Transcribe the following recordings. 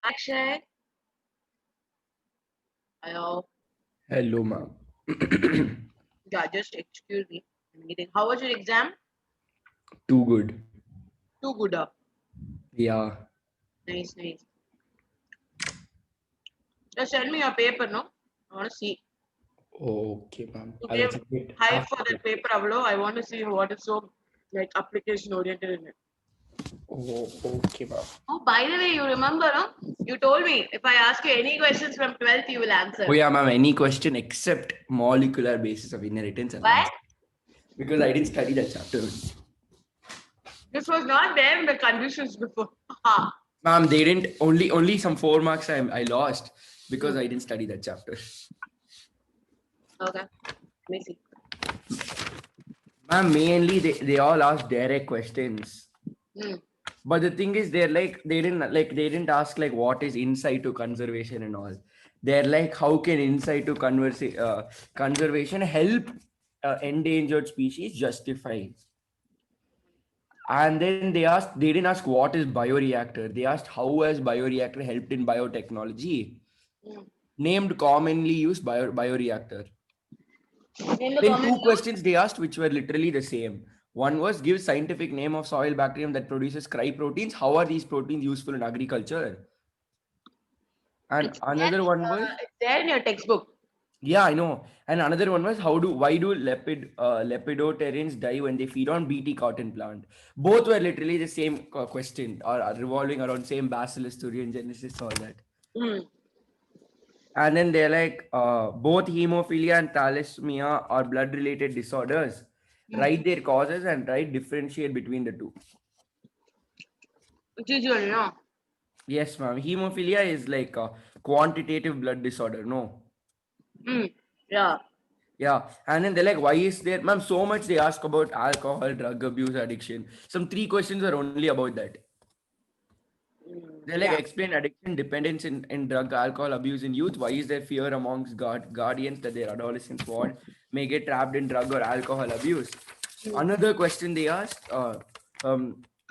Akshay. Hello. Hello, ma'am. Yeah, just excuse me. I'm meeting. How was your exam? Too good. Too good. Yeah. Nice, nice. Just send me your paper, no? I want to see. Okay, ma'am. You I will gave check it hype for after. that paper, Avlo. I want to see what is so like application oriented in it. Oh, okay, ma'am. Oh, by the way, you remember, no? You told me if I ask you any questions from 12th, you will Oh, answer. yeah, ma'am. Any question except molecular basis of inheritance and Why? answer. Because I didn't study that chapter. This was not there in the conditions before. Ha. Ma'am, they didn't only some 4 marks I lost because Hmm. I didn't study that chapter. Okay. Let me see. Ma'am, mainly they all asked direct questions. Hmm. But the thing is, they didn't ask like what is insight to conservation and all. They're like, how can insight to conservation help endangered species justify? And then they didn't ask what is bioreactor. They asked how has bioreactor helped in biotechnology. Hmm. Named commonly used bioreactor. In the Then comment two questions they asked which were literally the same. One was give scientific name of soil bacterium that produces cry proteins. How are these proteins useful in agriculture? And another one was, it's there in your textbook. yeah, I know. And another one was why do lepidopterans die when they feed on BT cotton plant? Both were literally the same question, or are revolving around same Bacillus thuringiensis, all that. Hmm. And then they're like, both hemophilia and thalassemia are blood related disorders. Hmm. Write their causes and write differentiate between the two. Which is your, Yes, ma'am. Hemophilia is like a quantitative blood disorder. No. Hmm. Yeah. Yeah. And then they're like, why is there, ma'am, so much they ask about alcohol, drug abuse, addiction. Some three questions are only about that. Hmm. They like Yeah. explain addiction, dependence in drug, alcohol abuse in youth. Why is there fear amongst guardians that their adolescents may get trapped in drug or alcohol abuse? Hmm. Another question they asked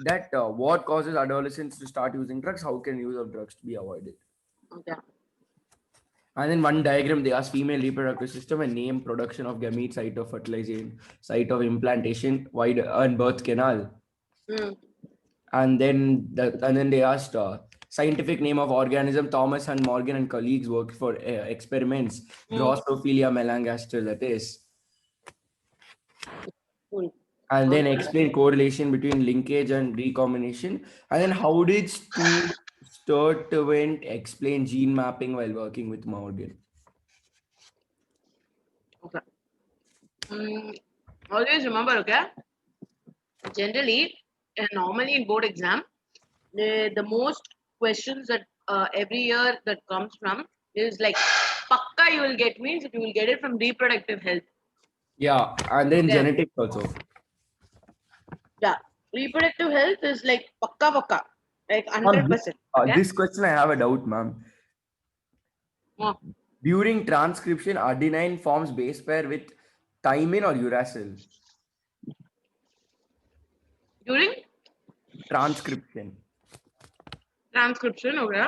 that what causes adolescents to start using drugs? How can use of drugs be avoided? Okay. And then one diagram they asked female reproductive system and name production of gametes, site of fertilization, site of implantation, wide and birth canal. Hmm. And then they asked scientific name of organism. Thomas and Morgan and colleagues worked for experiments. Hmm. Drosophila melanogaster, that is. Cool. And then Okay. explain correlation between linkage and recombination. And then how did Sturtevant explain gene mapping while working with Morgan? Okay. Hmm. Always remember, okay? Generally, normally in board exam, the most questions that every year that comes from is like, pakka you will get means you will get it from reproductive health. Yeah, and then Okay. genetics also. Yeah. Reproductive health is like pakka pakka, like Ma'am, 100%. Okay. this question I have a doubt, ma'am. Oh. During transcription, adenine forms base pair with thymine or uracil. During Transcription. transcription, okay.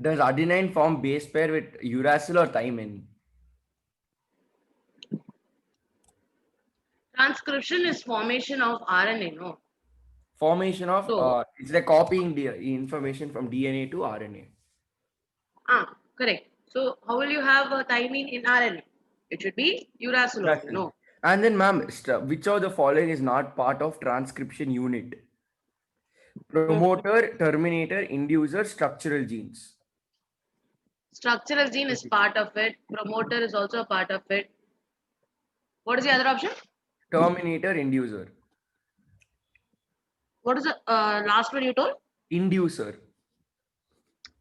Does adenine form base pair with uracil or thymine? Transcription is formation of RNA, no? Formation of So, it's like copying the information from DNA to RNA. correct. So, how will you have a thymine in RNA? It should be uracil only, Uracil. no? And then, ma'am, which of the following is not part of transcription unit? Hmm. Promoter, terminator, inducer, structural genes. Structural gene is part of it. Promoter is also a part of it. What is the other option? Terminator, inducer. What is the last one you told? Inducer.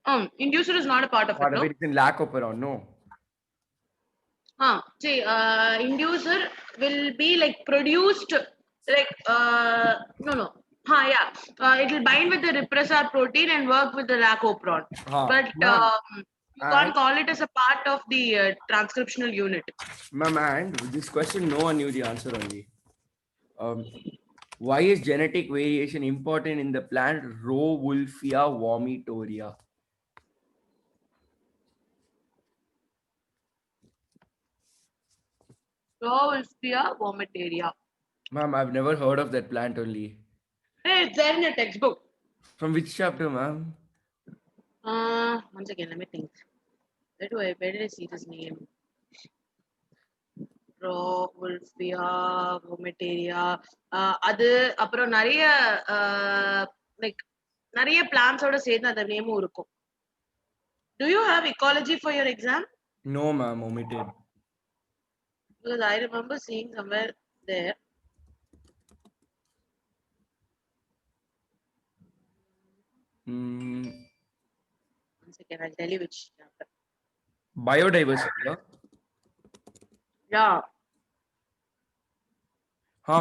Inducer is not a part of it, Part of no? it is in lacoperon, no. See, inducer will be like produced, like, no, no. Yeah. It will bind with the repressor protein and work with the lacopron. But Ma'am, you and can't call it as a part of the transcriptional unit. ma'am, and this question, no one knew the answer only. Um, why is genetic variation important in the plant Rowolfia vomitoria? Strawolfia vomitaria. Ma'am, I've never heard of that plant only. Hey, it's there in your textbook. From which chapter, ma'am? Once again, let me think. Where did I see this name? Strawolfia vomitaria. அது அப்புறம் நிறைய like நிறைய பிளான்ஸோட சேர்ந்து அந்த நேமும் இருக்கும். Do you have ecology for your exam? No, ma'am, omitted. Because I remember seeing somewhere there. Once again, I'll tell you which chapter. Biodiversity, huh? Yeah.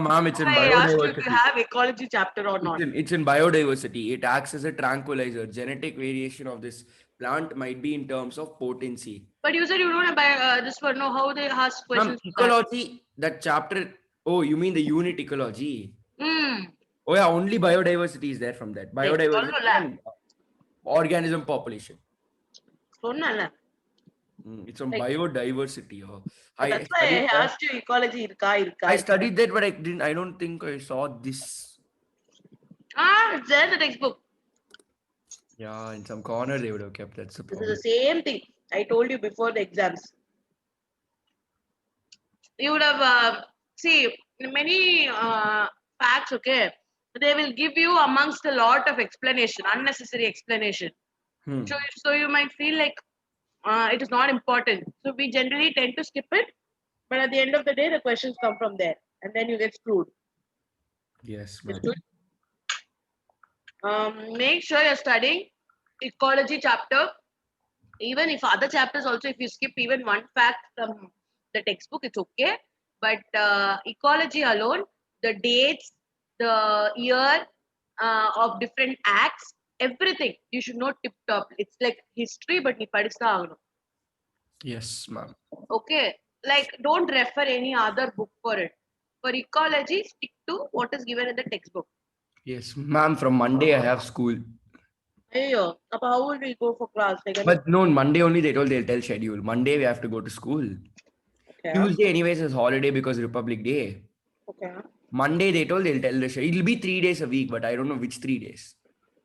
Ma'am, it's in I asked you if biodiversity. you have ecology chapter or not. It's in biodiversity. It acts as a tranquilizer. Genetic variation of this plant might be in terms of potency. But you said you don't have this one. No, how they ask Ma'am, questions? ecology, that chapter. Oh, you mean the unit ecology? Hmm. Oh yeah, only biodiversity is there from that. Biodiversity சொல்லல. and organism population. சொன்னல. It's on biodiversity. Oh. That's why I asked you ecology இருக்கா. I studied that, but I don't think I saw this. It's there in the textbook. Yeah, in some corner they would have kept that. This is the same thing I told you before the exams. You would have see many facts. Okay, they will give you amongst a lot of explanation, unnecessary explanation. So you might feel like it is not important. So we generally tend to skip it. But at the end of the day, the questions come from there, and then you get screwed. Yes, ma'am. Make sure you're studying ecology chapter. Even if other chapters also, if you skip even one fact from the textbook, it's okay. But ecology alone, the dates, the year of different acts, everything you should know tip top. It's like history, but நீ படிச்சுதா ஆகணும். Yes, ma'am. Okay, like don't refer any other book for it. For ecology, stick to what is given in the textbook. Yes, ma'am. From Monday I have school. Ayyo, how will we go for class? But no, Monday only they'll tell schedule. Monday we have to go to school. Okay. Tuesday anyways is holiday because Republic Day. Okay. Monday they'll tell the schedule. It'll be 3 days a week, but I don't know which 3 days.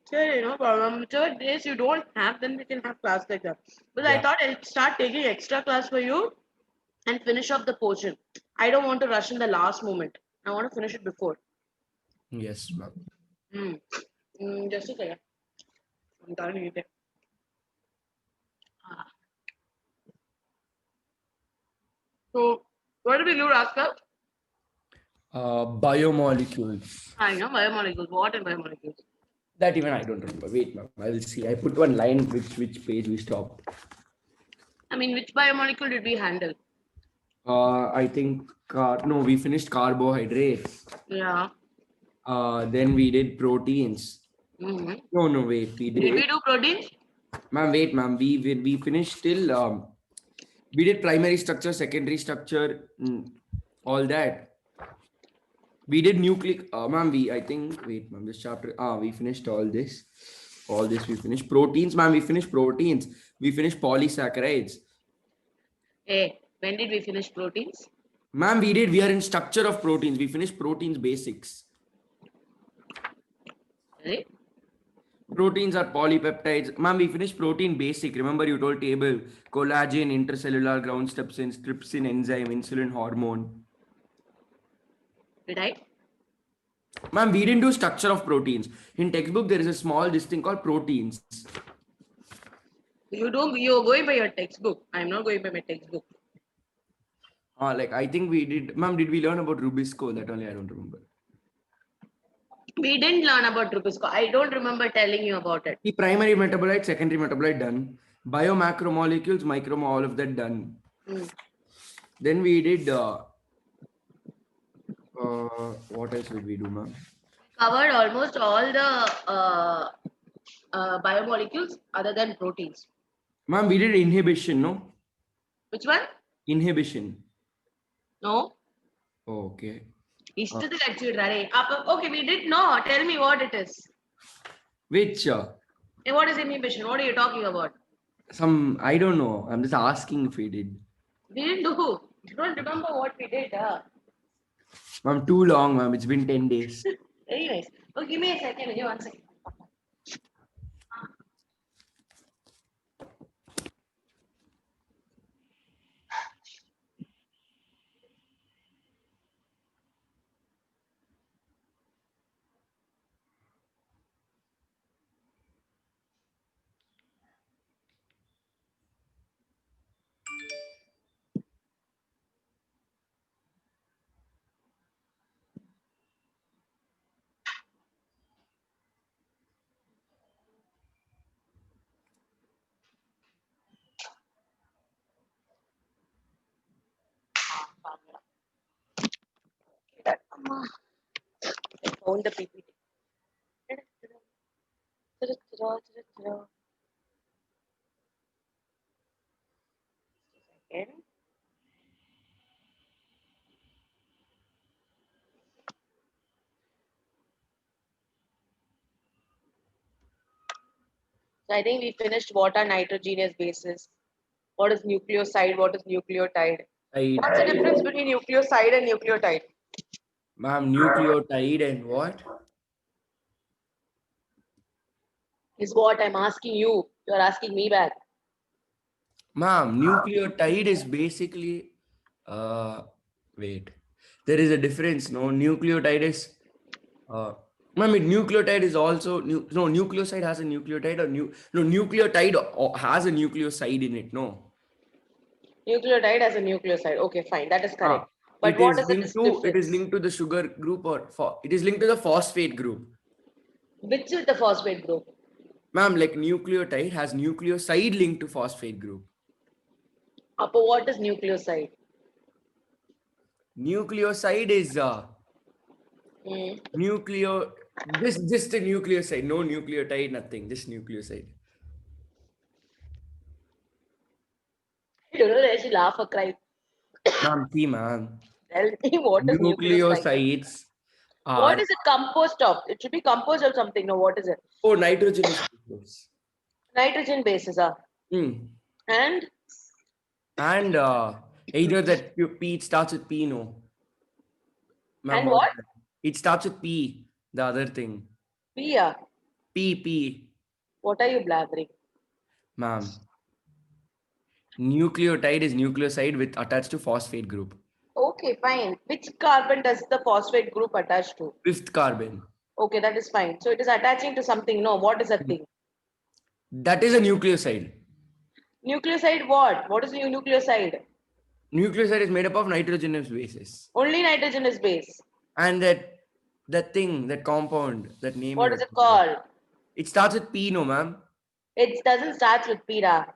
Sure, no problem. 3 days you don't have, then we can have class like that. But I thought I'd start taking extra class for you and finish off the portion. I don't want to rush in the last moment. I want to finish it before. Yes, ma'am. Just a second. I'm done with it. So, what did we do, Raska? Biomolecules. I know biomolecules. What are biomolecules? That even I don't remember. Wait, ma'am. I will see. I put one line which page we stopped. I mean, which biomolecule did we handle? I think no, we finished carbohydrates. Yeah. Then we did proteins. No, wait. Did we do proteins? Ma'am, wait, ma'am. We finished till we did primary structure, secondary structure, all that. We did nucleic. Ma'am, I think. Wait, ma'am. This chapter. We finished all this. All this we finished. Proteins, ma'am. We finished proteins. We finished polysaccharides. Hey, when did we finish proteins? Ma'am, we did. We are in structure of proteins. We finished proteins basics. Right? Proteins are polypeptides. Ma'am, we finished protein basic. Remember you told table. Collagen, intercellular, ground trypsin, trypsin, enzyme, insulin, hormone. Did I? Ma'am, we didn't do structure of proteins. In textbook, there is a small this thing called proteins. You're going by your textbook. I'm not going by my textbook. Like I think we did. Ma'am, did we learn about Rubisco? That only I don't remember. We didn't learn about Rubisco. I don't remember telling you about it. The primary metabolite, secondary metabolite done. Biomacromolecules, micro, all of that done. Then we did. What else did we do, ma'am? Covered almost all the biomolecules other than proteins. Ma'am, we did inhibition, no? Which one? Inhibition. No. Oh, okay. Okay, we did no. Tell me what it is. Which? Hey, what is inhibition? What are you talking about? I don't know. I'm just asking if we did. We didn't do. You don't remember what we did, Ma'am, too long, ma'am. It's been 10 days. Very nice. Oh, give me a second. Give me 1 second. I found the PPT. Second. So I think we finished what are nitrogenous bases, what is nucleoside, what is nucleotide. What's the difference between nucleoside and nucleotide? Ma'am, nucleotide and what? Is what I'm asking you. You're asking me back. Ma'am, nucleotide is basically, uh, wait, there is a difference. No, nucleotide is, uh, ma'am, nucleotide is also, no, nucleoside has a nucleotide or no, nucleotide has a nucleoside in it. No. Nucleotide as a nucleoside. Okay, fine. That is Ah, correct. But what is the it is difference? linked to the sugar group or it is linked to the phosphate group. Which is the phosphate group? Ma'am, like nucleotide has nucleoside linked to phosphate group. Upper, what is nucleoside? Nucleoside is Hmm. nucleo just a nucleoside, no nucleotide, nothing, just nucleoside. I don't know whether I should laugh or cry. Ma'am, see, ma'am. Tell me what is nucleoside? Nucleosides What are is it composed of? It should be composed of something. No, what is it? nitrogenous bases. Nitrogen bases are. Hmm. And And either that P it starts with P, no. Ma'am, and what what? is that? It starts with P, the other thing. Pia. P. What are you blabbering? Ma'am, nucleotide is nucleoside with attached to phosphate group. Okay, fine. Which carbon does the phosphate group attach to? Fifth carbon. Okay, that is fine. So it is attaching to something. No, what is that thing? That is a nucleoside. Nucleoside what? What is nucleoside? Nucleoside is made up of nitrogenous bases. Only nitrogen is base. And that thing, that compound, that name What you is it forgot. called? It starts with P, no, ma'am. It doesn't start with pira.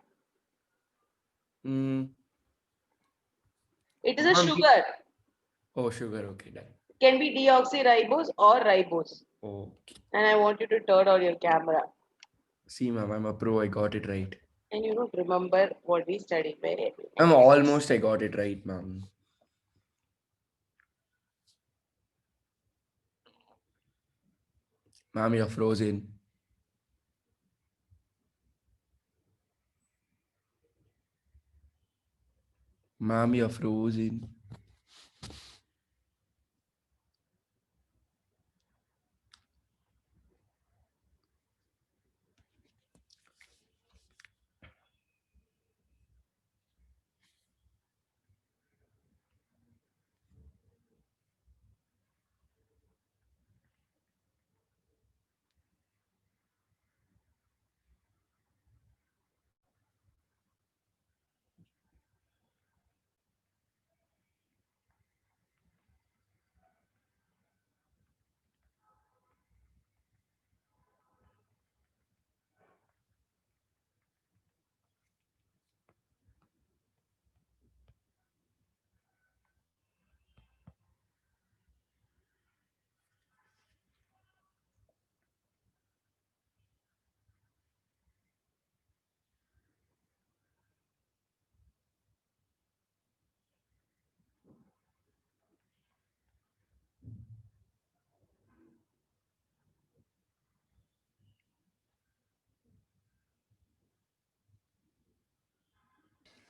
Mm, It is a ma'am, sugar. oh, sugar. Okay, done. Can be deoxyribose or ribose. Okay. And I want you to turn on your camera. See, ma'am, I'm a pro. I got it right. And you don't remember what we studied. Very I got it right, ma'am. Ma'am, you're frozen. Ma'am, you're frozen.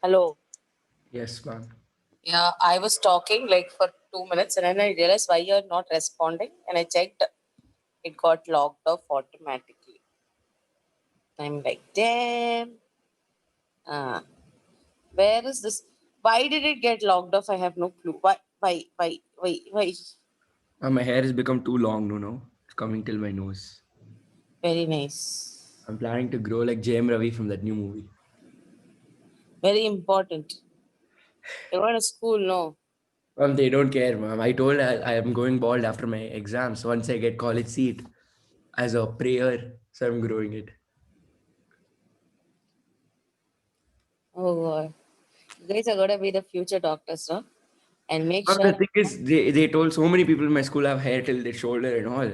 Hello. Yes, ma'am. Yeah, I was talking like for 2 minutes and then I realized why you're not responding. And I checked, it got logged off automatically. I'm like, damn. Uh, where is this? Why did it get logged off? I have no clue. Why? My hair has become too long, no. It's coming till my nose. Very nice. I'm planning to grow like JM Ravi from that new movie. Very important. You're going to school, no? They don't care, ma'am. I told I am going bald after my exams. Once I get college seat as a prayer, so I'm growing it. Oh, God. You guys are going to be the future doctors, no? And make But the sure. thing is, they told so many people in my school have hair till their shoulder and all.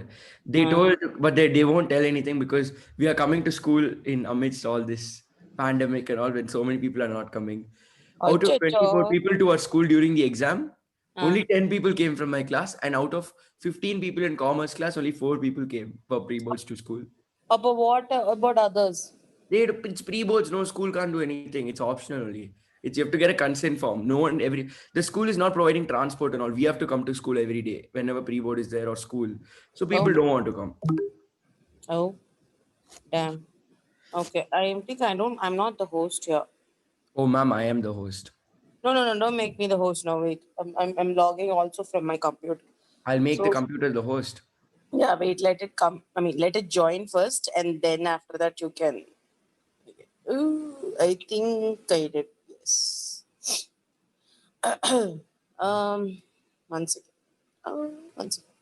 They Uh, told, but they won't tell anything because we are coming to school in amidst all this pandemic and all when so many people are not coming. Out of 24 Achacho. people to our school during the exam, Uh, only 10 people came from my class, and out of 15 people in commerce class, only 4 people came for pre-boards to school. about what about others? It's pre-boards, no school can't do anything. It's optional only. It's you have to get a consent form. No one the school is not providing transport and all. We have to come to school every day whenever pre-board is there or school. So people Oh, don't want to come. oh, damn. Okay, I'm not the host here. Oh ma'am, I am the host. No, don't make me the host now. Wait, I'm logging also from my computer. I'll make the So, computer the host. yeah, wait, let it come. I mean, let it join first, and then after that, you can. Ooh, I think I did. Yes. um, one second. One second.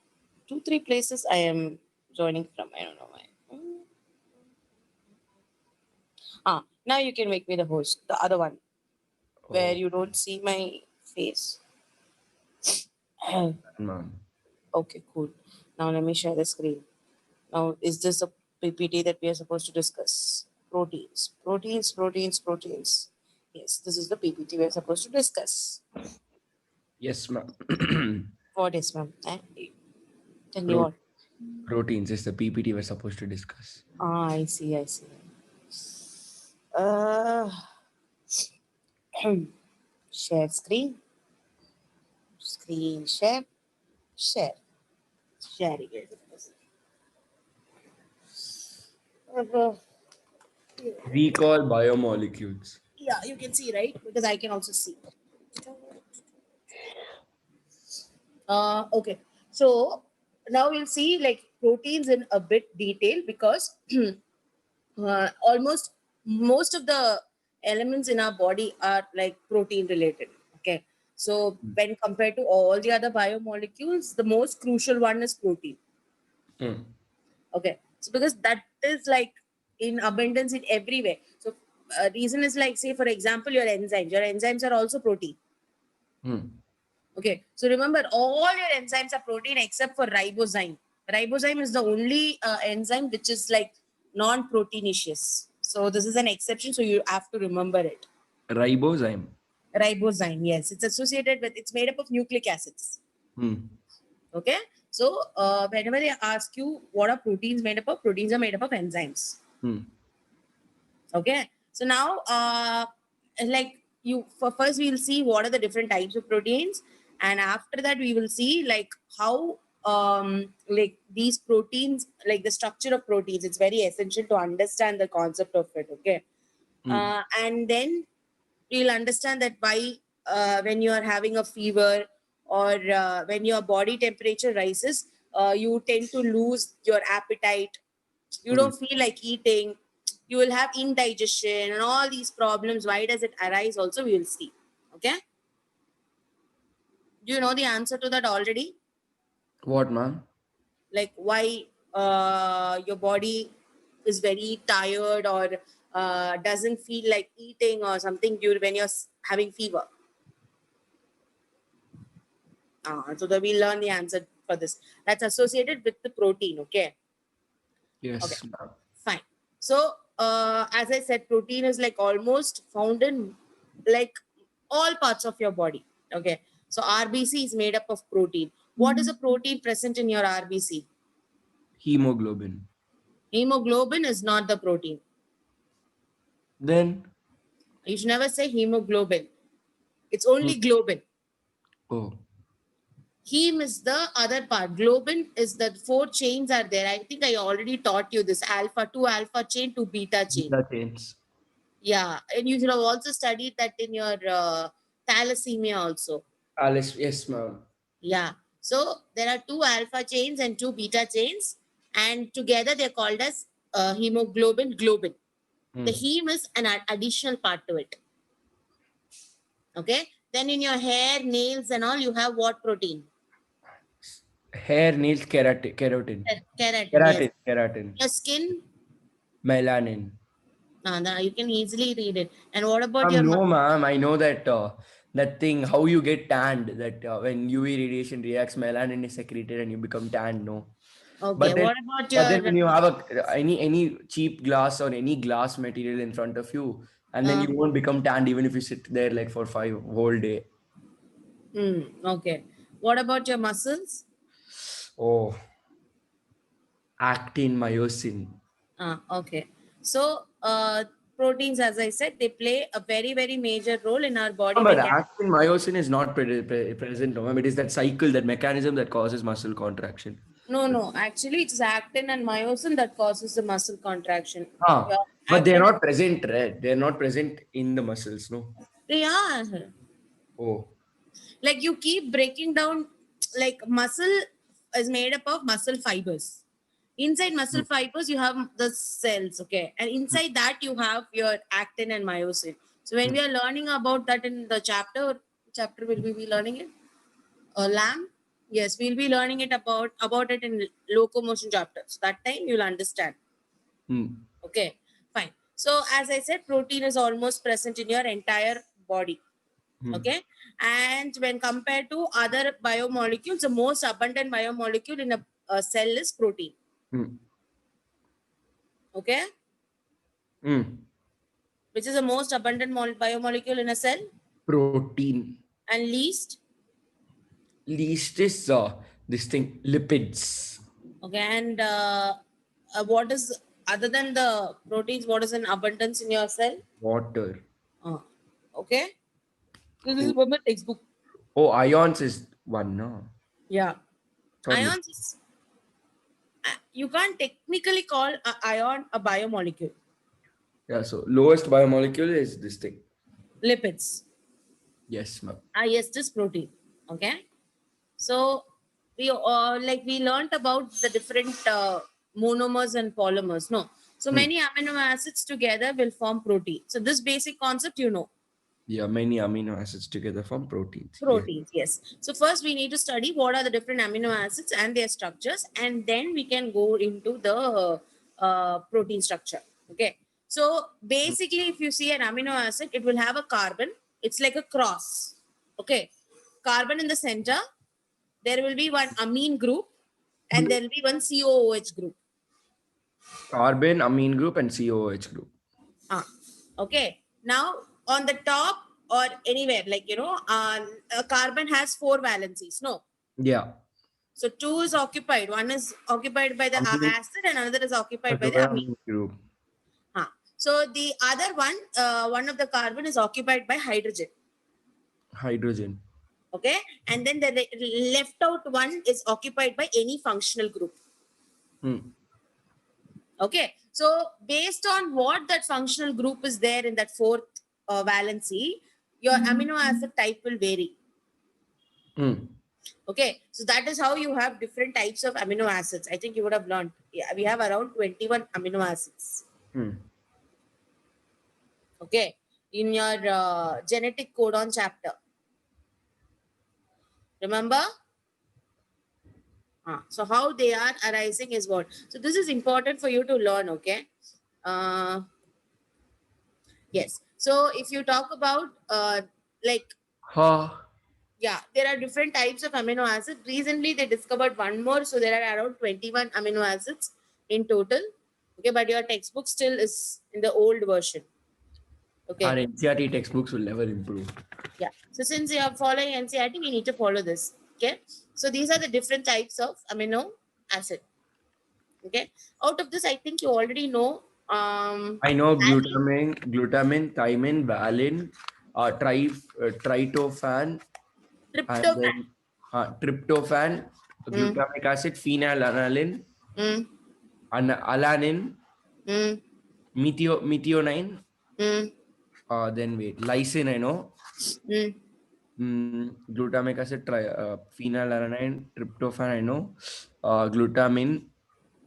2, 3 places I am joining from. I don't know why. Now you can make me the host. The other one where Oh you don't see my face. ma'am. Okay, cool. Now let me share the screen. Now, is this a PPT that we are supposed to discuss? Proteins. Yes, this is the PPT we are supposed to discuss. Yes, ma'am. What is, ma'am? Tell me Pro- what. Proteins is the PPT we're supposed to discuss. I see. Uh, share screen. Screen share. Share. Sharing it. Uh, Recall biomolecules. yeah, you can see, right? Because I can also see. Okay. So now we'll see like proteins in a bit detail because almost most of the elements in our body are like protein related. Okay. So when compared to all the other biomolecules, the most crucial one is protein. Hmm. Okay. So because that is like in abundance in everywhere. So reason is like, say for example, your enzymes. Your enzymes are also protein. Hmm. Okay, so remember all your enzymes are protein except for ribozyme. Ribozyme is the only enzyme which is like non-proteinaceous. So this is an exception, so you have to remember it. Ribozyme. Ribozyme, yes, it's associated with, it's made up of nucleic acids. Hmm. Okay, so whenever they ask you what are proteins made up of, proteins are made up of enzymes. Hmm. Okay, so now like you for first we'll see what are the different types of proteins, and after that we will see like how like these proteins, like the structure of proteins, it's very essential to understand the concept of it. Okay, Hmm. and then you'll understand that why when you are having a fever or when your body temperature rises, you tend to lose your appetite, you Hmm. don't feel like eating, you will have indigestion and all these problems. Why does it arise also, we will see. Okay, do you know the answer to that already? What, ma'am? Like why your body is very tired or doesn't feel like eating or something during when you're having fever. So that we learn the answer for this. That's associated with the protein. Okay, okay, Yes, ma'am. fine. So as I said, protein is like almost found in like all parts of your body. Okay, so RBC is made up of protein. What is a protein present in your RBC? Hemoglobin. Hemoglobin is not the protein. Then, You should never say hemoglobin. It's only hmm. globin. Oh, Heme is the other part. Globin is the 4 chains are there. I think I already taught you this. Alpha, 2 alpha chain, 2 beta chain. beta chains. Yeah. And you should have also studied that in your thalassemia also. Alice, yes, ma'am. Yeah. So there are 2 alpha chains and 2 beta chains. And together they're called as hemoglobin, globin. The heme is an additional part to it. Okay. Then in your hair, nails and all, you have what protein? Hair, nails, keratin. Keratin, yes. Keratin. Your skin, Melanin. you can easily read it. And what about your No, ma'am. I know that that thing, how you get tanned, that when UV radiation reacts, melanin is secreted and you become tanned, no? Okay, But then, what about when your you have any cheap glass or any glass material in front of you, and then you won't become tanned even if you sit there like for 5 whole day. Okay. What about your muscles? Oh, actin, myosin. Okay. So proteins, as I said, they play a very, very major role in our body. But actin, myosin is not present. No, it is that cycle, that mechanism that causes muscle contraction. No. Actually, it's actin and myosin that causes the muscle contraction. But they're not present, right? They're not present in the muscles, no? They are. Oh. Like you keep breaking down, like muscle is made up of muscle fibers. Inside muscle fibers, you have the cells, okay? And inside that, you have your actin and myosin. So when we are learning about that in the chapter will we be learning it? LAM? Yes, we'll be learning it about it in locomotion chapter. So that time you'll understand. Okay, fine. So as I said, protein is almost present in your entire body. Okay, and when compared to other biomolecules, the most abundant biomolecule in a cell is protein. Okay, which is the most abundant biomolecule in a cell? Protein. And least is this thing, lipids. Okay, and what is, other than the proteins, what is in abundance in your cell? Water. Okay, so this is from the textbook. Oh, ions is one, no? Yeah. Ions is, you can't technically call an ion a biomolecule. Yeah, so lowest biomolecule is this thing. Lipids. Yes, ma'am. Yes, this protein. Okay. So we we learned about the different monomers and polymers. No. So many amino acids together will form protein. So this basic concept, you know. Yeah, many amino acids together form proteins. Proteins, yes. So first we need to study what are the different amino acids and their structures, and then we can go into the protein structure. Okay. So basically, if you see an amino acid, it will have a carbon. It's like a cross. Okay. Carbon in the center. There will be one amine group, and there will be one COOH group. Carbon, amine group, and COOH group. Okay. Now on the top or anywhere, like a carbon has 4 valencies. No. Yeah. So 2 is occupied. One is occupied by the acid, and another is occupied by the amine group. So the other one, one of the carbon is occupied by hydrogen. Hydrogen. Okay, and then the left out one is occupied by any functional group. Okay, so based on what that functional group is there in that 4th valency, your amino acid type will vary. Okay, so that is how you have different types of amino acids. I think you would have learned. Yeah, we have around 21 amino acids. Okay, in your genetic codon chapter. Remember? So how they are arising is what? So this is important for you to learn, okay? Yes. So if you talk about yeah, there are different types of amino acids. Recently, they discovered one more. So there are around 21 amino acids in total. Okay, but your textbook still is in the old version. Okay. Our NCERT textbooks will never improve. Yeah. So since you are following NCERT, we need to follow this. Okay. So these are the different types of amino acid. Okay. Out of this, I think you already know. I know glutamine, thymine, valine, tryptophan, and Tryptophan. then tryptophan, Mm. glutamic acid, phenylalanine, Mm. alanin, Mm. methionine, Mm. then wait, lysine, I know, Mm. glutamic acid, phenylalanine, tryptophan, I know, glutamine,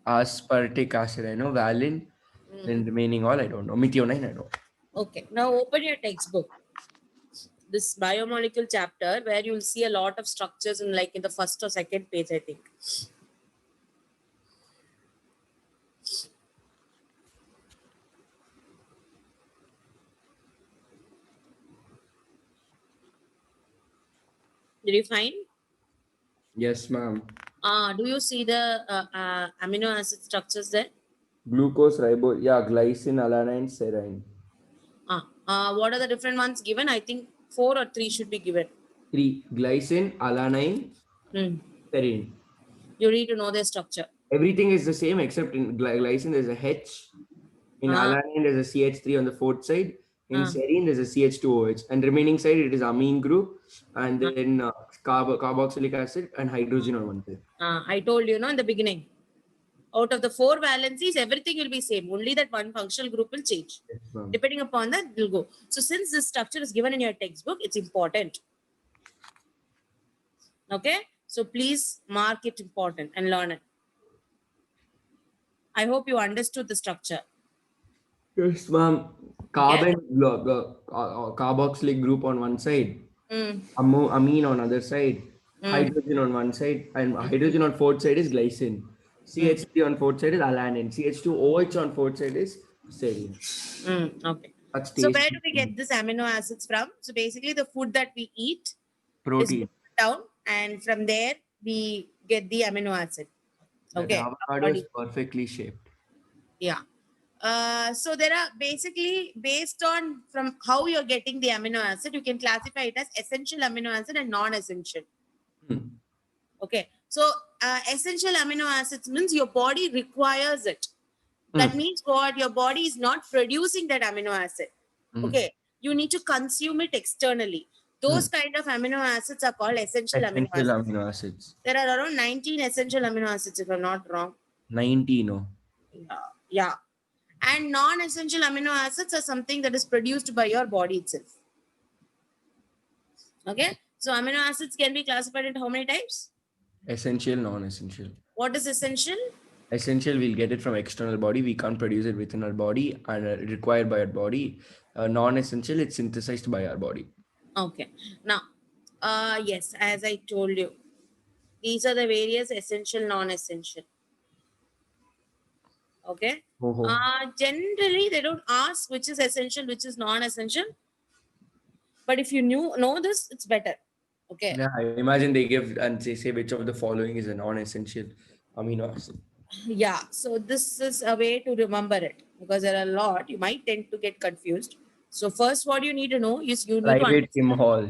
aspartic acid, I know, valine, then remaining all I don't know, methionine, I know. Okay. Now open your textbook. This biomolecule chapter where you'll see a lot of structures in like in the first or second page, I think. Did you find? Yes, ma'am. Do you see the amino acid structures there? Glucose, ribose, yeah, glycine, alanine, serine. What are the different ones given? I think 4 or 3 should be given. 3, glycine, alanine, Hmm. serine. You need to know their structure. Everything is the same except in glycine there's a H. In Ah. alanine there's a CH3 on the fourth side. In Ah. serine there's a CH2OH. And remaining side it is amine group and then carboxylic acid and hydrogen on one side. I told you, no, in the beginning. Out of the 4 valencies, everything will be same. Only that one functional group will change. Yes, ma'am. Depending upon that, it will go. So since this structure is given in your textbook, it's important. Okay? So please mark it important and learn it. I hope you understood the structure. Yes, ma'am. Carbon carboxylic group on one side. Mm. Amine on other side, hydrogen on one side, and hydrogen on fourth side is glycine. CH3 on fourth side is alanine. CH2OH on fourth side is serine. Okay. That's So where tasty. do we get this amino acids from? So basically the food that we eat Protein. is broken down and from there we get the amino acid. That Okay. avocado is perfectly shaped. Yeah. So there are basically based on from how you're getting the amino acid, you can classify it as essential amino acid and non-essential. Okay. So essential amino acids means your body requires it. That means what? Your body is not producing that amino acid. Okay. You need to consume it externally. Those kind of amino acids are called essential amino acids. There are around 19 essential amino acids, if I'm not wrong. 19, no? Yeah. And non-essential amino acids are something that is produced by your body itself. Okay. So amino acids can be classified into how many types? Essential, non-essential. What is essential? Essential, we'll get it from external body. We can't produce it within our body and required by our body. Non-essential, it's synthesized by our body. Okay. Now, yes, as I told you, these are the various essential, non-essential. Okay. Generally, they don't ask which is essential, which is non-essential. But if you know this, it's better. Okay. Yeah, I imagine they give and they say which of the following is a non-essential amino acid. Yeah. So this is a way to remember it because there are a lot. You might tend to get confused. So first, what you need to know is you need to Private Tim Hall.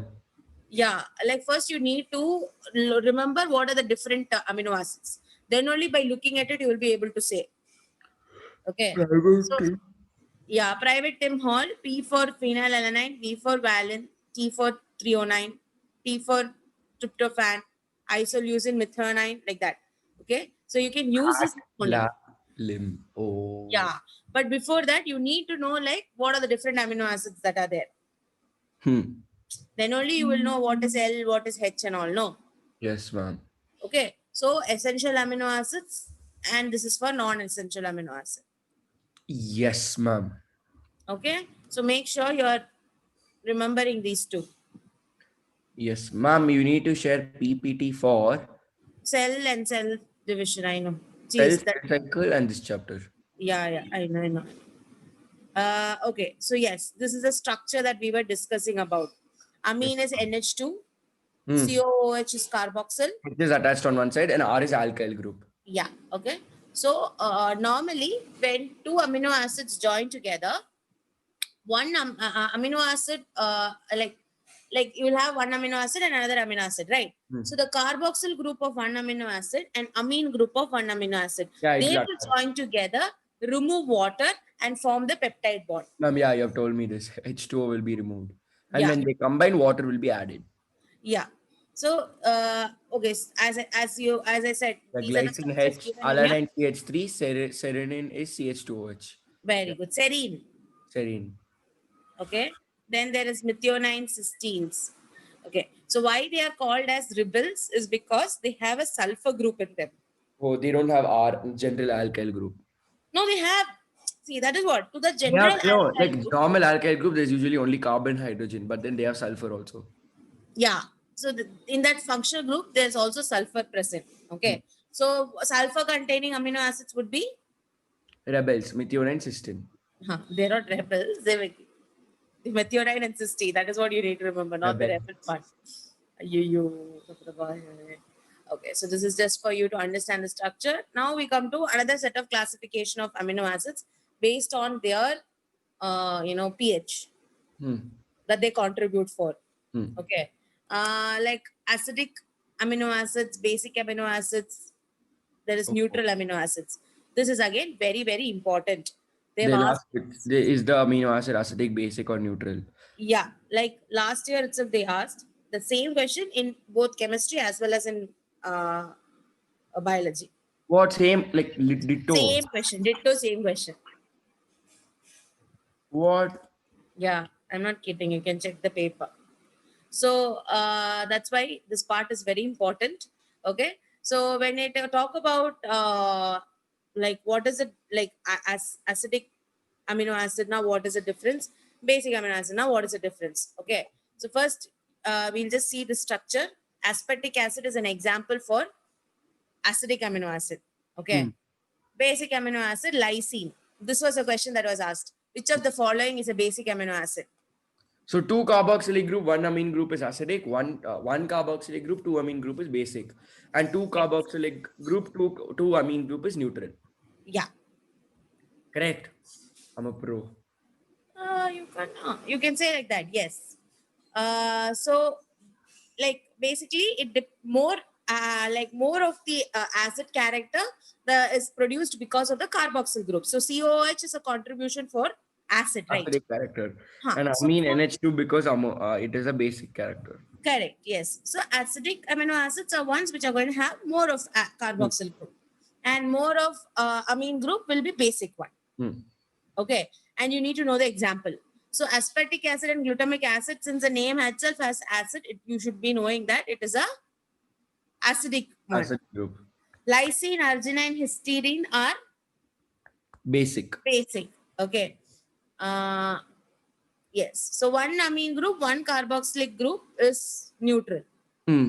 Yeah, like first you need to remember what are the different amino acids. Then only by looking at it you will be able to say. Okay. So, yeah, private Tim Hall, P for phenylalanine, V for valine, T for threonine, T for tryptophan, isoleucine, methionine, like that. Okay. So you can use this only. Limb. Oh. Yeah. But before that, you need to know like what are the different amino acids that are there. Then only you will know what is L, what is H and all. No. Yes, ma'am. Okay. So essential amino acids and this is for non-essential amino acid. Yes, ma'am. Okay. So make sure you are remembering these two. Yes, ma'am. You need to share PPT for Cell and cell division. I know. cell Jeez, cycle and this chapter. Yeah, I know. Okay. So yes, this is a structure that we were discussing about. Amine is NH2. COOH is carboxyl. It is attached on one side and R is alkyl group. Yeah. Okay. So normally when two amino acids join together, one amino acid like you will have one amino acid and another amino acid, right? So the carboxyl group of one amino acid and amine group of one amino acid, they will join together, remove water and form the peptide bond. Ma'am, yeah, you have told me this. H2O will be removed. And when they combine, water will be added. Yeah. So, okay, as I said, The these are the glycine structures H, given in here. alanine CH3, serine is CH2OH. Very good. Serine. Serine. Okay. Then there is methionine cysteines. Okay. So why they are called as rebels is because they have a sulfur group in them. Oh, they don't have R general alkyl group. No, they have. See, that is what to the They general have, no, alkyl like group. normal alkyl group, there's usually only carbon, hydrogen, but then they have sulfur also. Yeah. So in that functional group, there's also sulfur present. Okay. So sulfur containing amino acids would be, Rebels, methionine, cysteine. they're not rebels. The methionine and cysteine. That is what you need to remember, not the Rebels. rebel part. You. Okay, so this is just for you to understand the structure. Now we come to another set of classification of amino acids based on their, pH Hmm. that they contribute for. Hmm. Okay, like acidic amino acids, basic amino acids. There is Okay. neutral amino acids. This is again very very important. They've They'll asked. ask is the amino acid acidic, basic, or neutral? Yeah, like last year itself, they asked the same question in both chemistry as well as in biology. What, same, like ditto? Same question, ditto, same question. What? Yeah, I'm not kidding. You can check the paper. So that's why this part is very important. Okay. So when I talk about like what is it like as acidic amino acid, now what is the difference? Basic amino acid, now what is the difference? Okay. So first we'll just see the structure. Aspartic acid is an example for acidic amino acid. Okay. Hmm. Basic amino acid, lysine. This was a question that was asked. Which of the following is a basic amino acid? So 2 carboxylic group, 1 amine group is acidic, one carboxylic group, 2 amine group is basic, and 2 carboxylic group, two amine group is neutral. Yeah. Correct. I'm a pro. You can say like that. Yes. So like basically more more of the acid character is produced because of the carboxyl group. So COOH is a contribution for acid, right? Acidic character. Huh. And So amine NH2 because it is a basic character. correct. Yes. So acidic amino acids are ones which are going to have more of carboxyl group, and more of amine group will be basic one. Hmm. Okay. And you need to know the example. So aspartic acid and glutamic acid, since the name itself has acid, you should be knowing that it is a acidic one. Acid group. Lysine, arginine, histidine are Basic. basic. Okay. Yes. So one amine group, one carboxylic group is neutral. Hmm.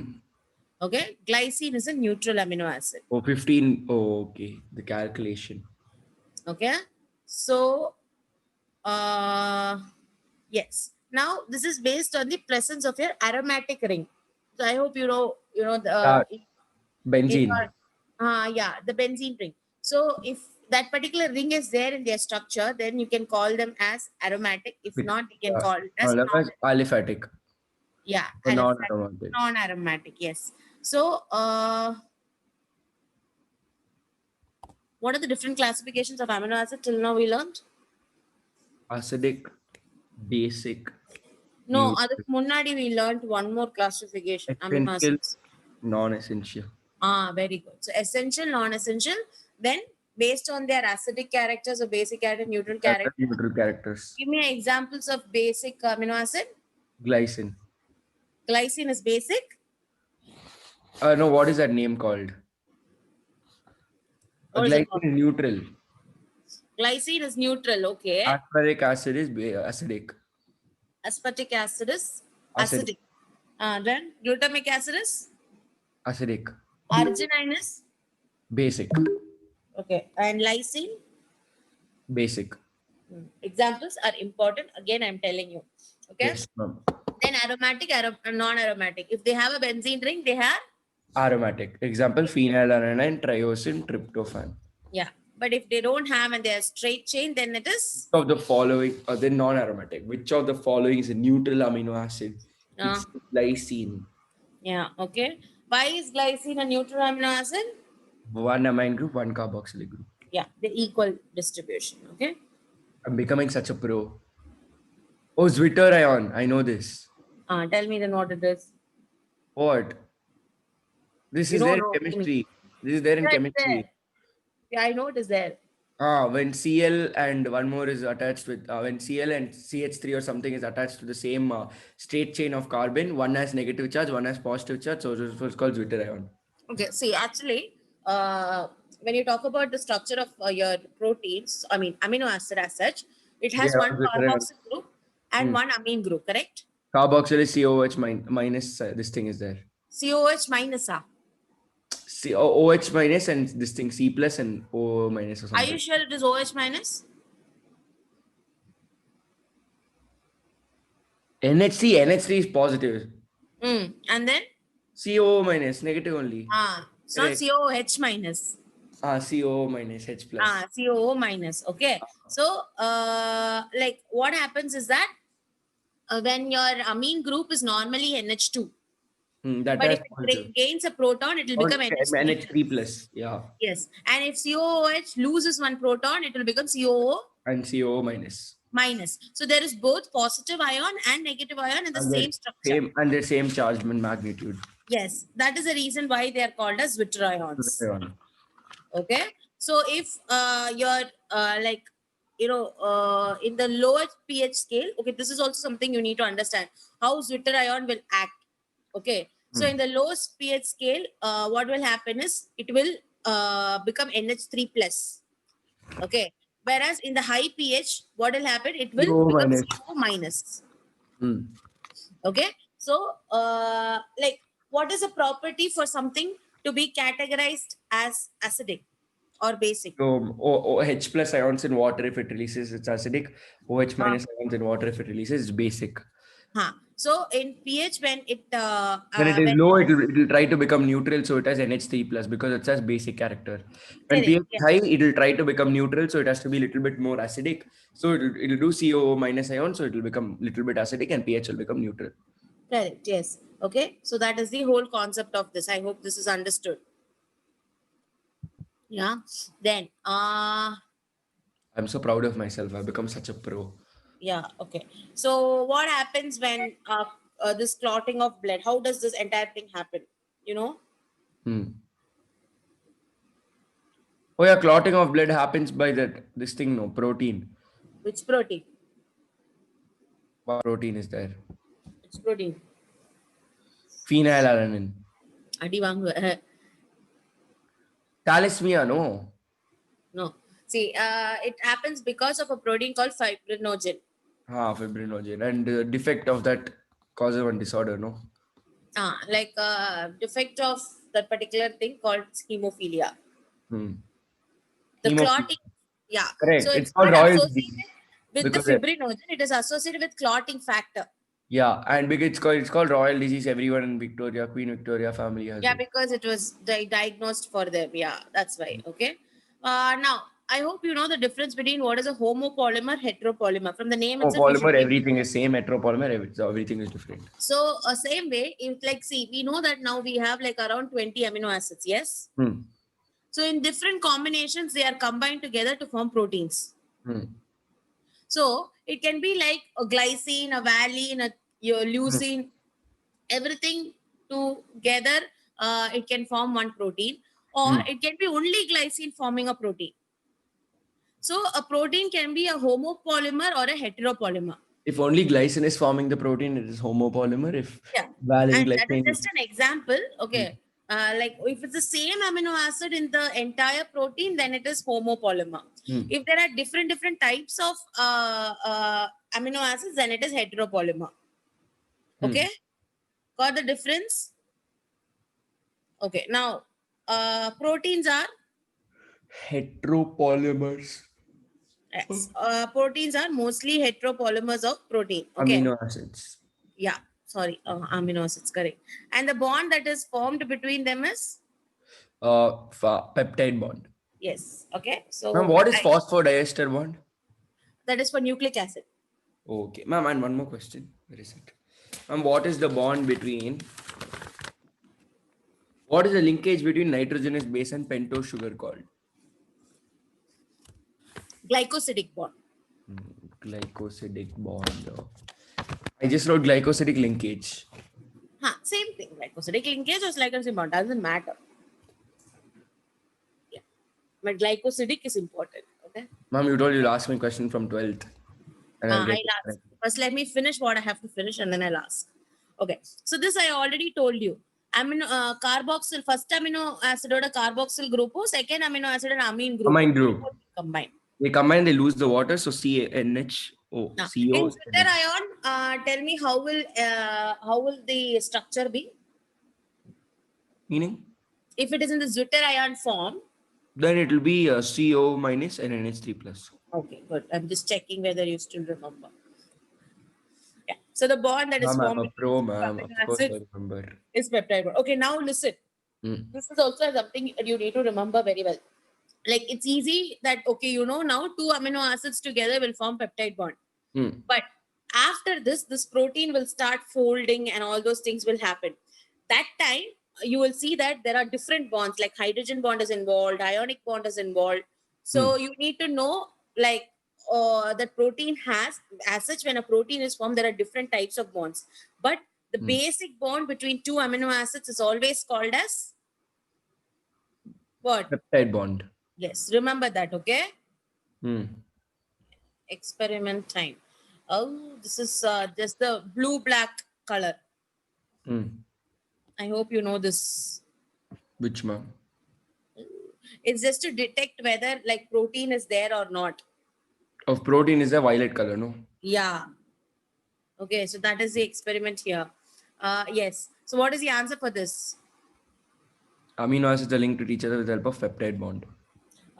Okay. Glycine is a neutral amino acid. Oh, 15. Oh, okay. The calculation. Okay. So, yes. Now this is based on the presence of your aromatic ring. So I hope you know the Benzene. the benzene ring. So if that particular ring is there in their structure, then you can call them as aromatic. If not, you can call it as Aliphatic. Non-aromatic. non-aromatic. Yes. So what are the different classifications of amino acid till now we learned? Acidic, basic. No, neutral, other munnadi we learned one more classification. Amino essential, acids. non-essential. Very good. So essential, non-essential. Then based on their acidic characters or basic character, neutral character. Neutral characters. Give me examples of basic amino acid. Glycine. Glycine is basic. No, what is that name called? What is it Glycine called? is neutral. Glycine is neutral. Okay. Aspartic acid is acidic. Aspartic acid is Acidic. acidic. Then glutamic acid is Acidic. arginine is Basic. okay. And lysine. Basic. Examples are important. Again, I'm telling you. Okay. Yes, ma'am. Then aromatic, non-aromatic. If they have a benzene ring, they have Aromatic. Example, phenylalanine, triosine, tryptophan. yeah. But if they don't have and they are straight chain, then it is Of the following, then non-aromatic. Which of the following is a neutral amino acid? It's glycine. yeah. Okay. Why is glycine a neutral amino acid? One amine group, one carboxylic group. Yeah, the equal distribution. Okay. I'm becoming such a pro. Oh, Zwitter ion. I know this. Tell me then what it is. What? This You is know, there in no. chemistry. This is there in Yeah, it's chemistry. there. Yeah, I know it is there. When Cl and one more is attached with when Cl and CH3 or something is attached to the same straight chain of carbon, one has negative charge, one has positive charge, so it's called Zwitter ion. Okay, see, actually, when you talk about the structure of your proteins, I mean, amino acid as such, it They has have one Zwitter ion. carboxyl group and Hmm. one amine group, correct? Carboxyl is COH minus this thing is there. COH minus A. OH minus and this thing C plus and O minus or Are something. you sure it is OH minus? NH3 is positive. And then CO minus negative only. it's not Correct. COH minus. CO minus H plus. COO minus. Okay. So, like what happens is that when your amine group is normally NH2, That but has if it positive. gains a proton, it will Or become NH3. NH3 plus. Yeah. Yes. And if COOH loses one proton, it will become COO And CO minus. minus. So there is both positive ion and negative ion in the And same structure. the same charge magnitude. Yes. That is the reason why they are called as Zwitter ions. Okay. So if you're like, in the lower pH scale, okay, this is also something you need to understand how Zwitter ion will act. Okay. So in the lowest pH scale, what will happen is it will become NH3 plus. Okay. Whereas in the high pH, what will happen? It will CO become minus. CO minus. Hmm. Okay. So, like, what is a property for something to be categorized as acidic or basic? So H plus ions in water, if it releases, it's acidic. OH minus ions in water, if it releases, it's basic. So in pH, when it When it is low, it will try to become neutral, so it has NH3 plus because it has basic character. When pH is high, it will try to become neutral, so it has to be a little bit more acidic. So it'll do CO minus ion, so it will become a little bit acidic, and pH will become neutral. Correct. Yes. Okay. So that is the whole concept of this. I hope this is understood. Yeah. Then I'm so proud of myself. I've become such a pro. yeah. Okay. So what happens when this clotting of blood? How does this entire thing happen? You know? Oh yeah, clotting of blood happens by this thing, no protein. Which protein? What protein is there? Which protein? Phenylalanine. Adi vaangu. Thalassemia, no. No. See, it happens because of a protein called fibrinogen. Fibrinogen. And defect of that causes one disorder, no? Like defect of that particular thing called hemophilia. The clotting, yeah. Correct. So It's it's called not royal associated disease. with the Because fibrinogen, it is associated with clotting factor. yeah, and because it's called royal disease. Everyone in Victoria, Queen Victoria family has Yeah, it. because it was diagnosed for them. Yeah, that's why. Okay. Now, I hope you know the difference between what is a homopolymer, heteropolymer. From the name itself, you should Polymer, be. everything is same. Heteropolymer, everything is different. So, same way, if like, see, we know that now we have like around 20 amino acids. Yes. So, in different combinations, they are combined together to form proteins. So, it can be like a glycine, a valine, your leucine, everything together, it can form one protein, or it can be only glycine forming a protein. So, a protein can be a homopolymer or a heteropolymer. If only glycine is forming the protein, it is homopolymer. If And valine that is glycine, just an example. Okay. Like if it's the same amino acid in the entire protein, then it is homopolymer. If there are different types of amino acids, then it is heteropolymer. Okay. Got the difference? Okay. Now, proteins are heteropolymers. yes, proteins are mostly heteropolymers of protein. Okay. Amino acids. Yeah. Sorry. Amino acids. Correct. And the bond that is formed between them is Peptide bond. yes. Okay. So Ma'am, what is phosphodiester bond? that is for nucleic acid. Okay, ma'am, and one more question. Where is it? Ma'am, what is the bond between? What is the linkage between nitrogenous base and pentose sugar called? Glycosidic bond. Glycosidic bond. I just wrote glycosidic linkage. Same thing. Glycosidic linkage or glycosidic bond doesn't matter. Yeah. But glycosidic is important. Okay. Ma'am, you told you'll ask me a question from 12th. And I'll get I'll it ask. correct. First, let me finish what I have to finish and then I'll ask. Okay. So this I already told you. Carboxyl, first amino acid or a carboxyl group, second amino acid and amine group. Amine group. Combine. They combine, they lose the water. So CaNHO, Now, CO. in Zwitter ion, tell me how will the structure be? Meaning? If it is in the Zwitter ion form. Then it will be CO minus and NH3 plus. Okay, good. I'm just checking whether you still remember. Yeah. So the bond that is Ma'am, I'm formed a pro, ma'am. between Of course I acid remember. is peptide bond. Okay, now listen. This is also something you need to remember very well. Like it's easy that okay, now two amino acids together will form peptide bond. But after this protein will start folding and all those things will happen. That time you will see that there are different bonds, like hydrogen bond is involved, ionic bond is involved. So you need to know like that protein has, as such, when a protein is formed, there are different types of bonds. But the basic bond between two amino acids is always called as what? Peptide bond. Yes, remember that, okay? Experiment time. Oh, this is just the blue-black color. I hope you know this. Which, ma'am? It's just to detect whether like protein is there or not. Of protein is a violet color, no? Yeah. Okay, so that is the experiment here. Yes. So what is the answer for this? Amino acids are linked to each other with the help of peptide bond.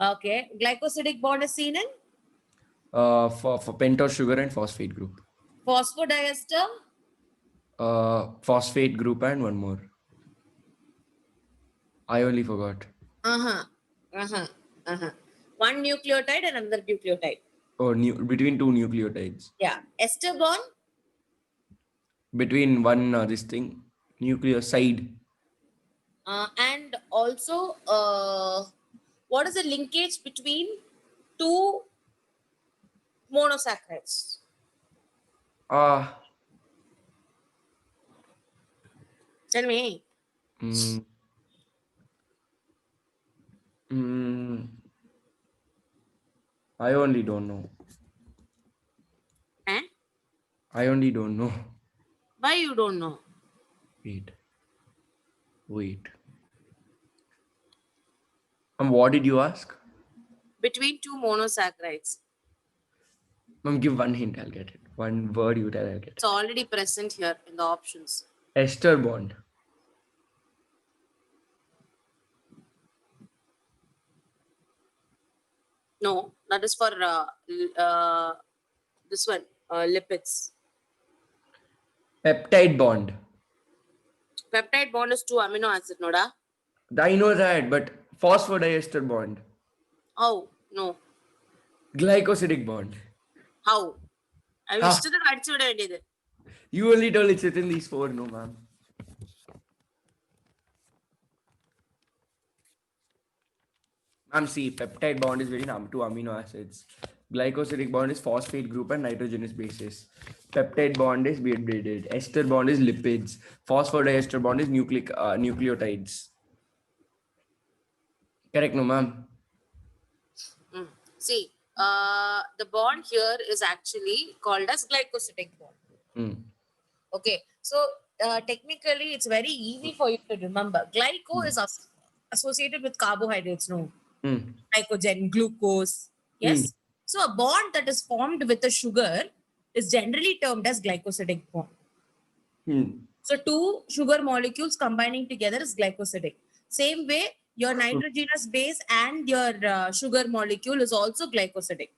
Okay. Glycosidic bond is seen in? For pentose sugar and phosphate group. Phosphodiester? Phosphate group and one more. I only forgot. One nucleotide and another nucleotide. Oh, between two nucleotides. Yeah. Ester bond? Between one, this thing, nucleoside. And also, what is the linkage between two monosaccharides? Tell me. I only don't know. I only don't know. Why you don't know? Wait. And what did you ask? Between two monosaccharides. Ma'am, give one hint, I'll get it. One word you tell, I'll get it. It's already present here in the options. Ester bond. No, that is for this one, lipids. Peptide bond. Peptide bond is two amino acid, Noda. I know that, but phosphodiester bond. How? No. Glycosidic bond. How? I wish to the You only told it's within these four, no, ma'am. Ma'am, see, peptide bond is between two amino acids. Glycosidic bond is phosphate group and nitrogenous bases. Peptide bond is braided. Ester bond is lipids. Phosphodiester bond is nucleotides. Correct, no, ma'am? See, the bond here is actually called as glycosidic bond. Okay, so technically it's very easy for you to remember. Glyco is associated with carbohydrates, no? Glycogen, glucose. Yes. So a bond that is formed with a sugar is generally termed as glycosidic bond. So two sugar molecules combining together is glycosidic. Same way, your nitrogenous base and your sugar molecule is also glycosidic.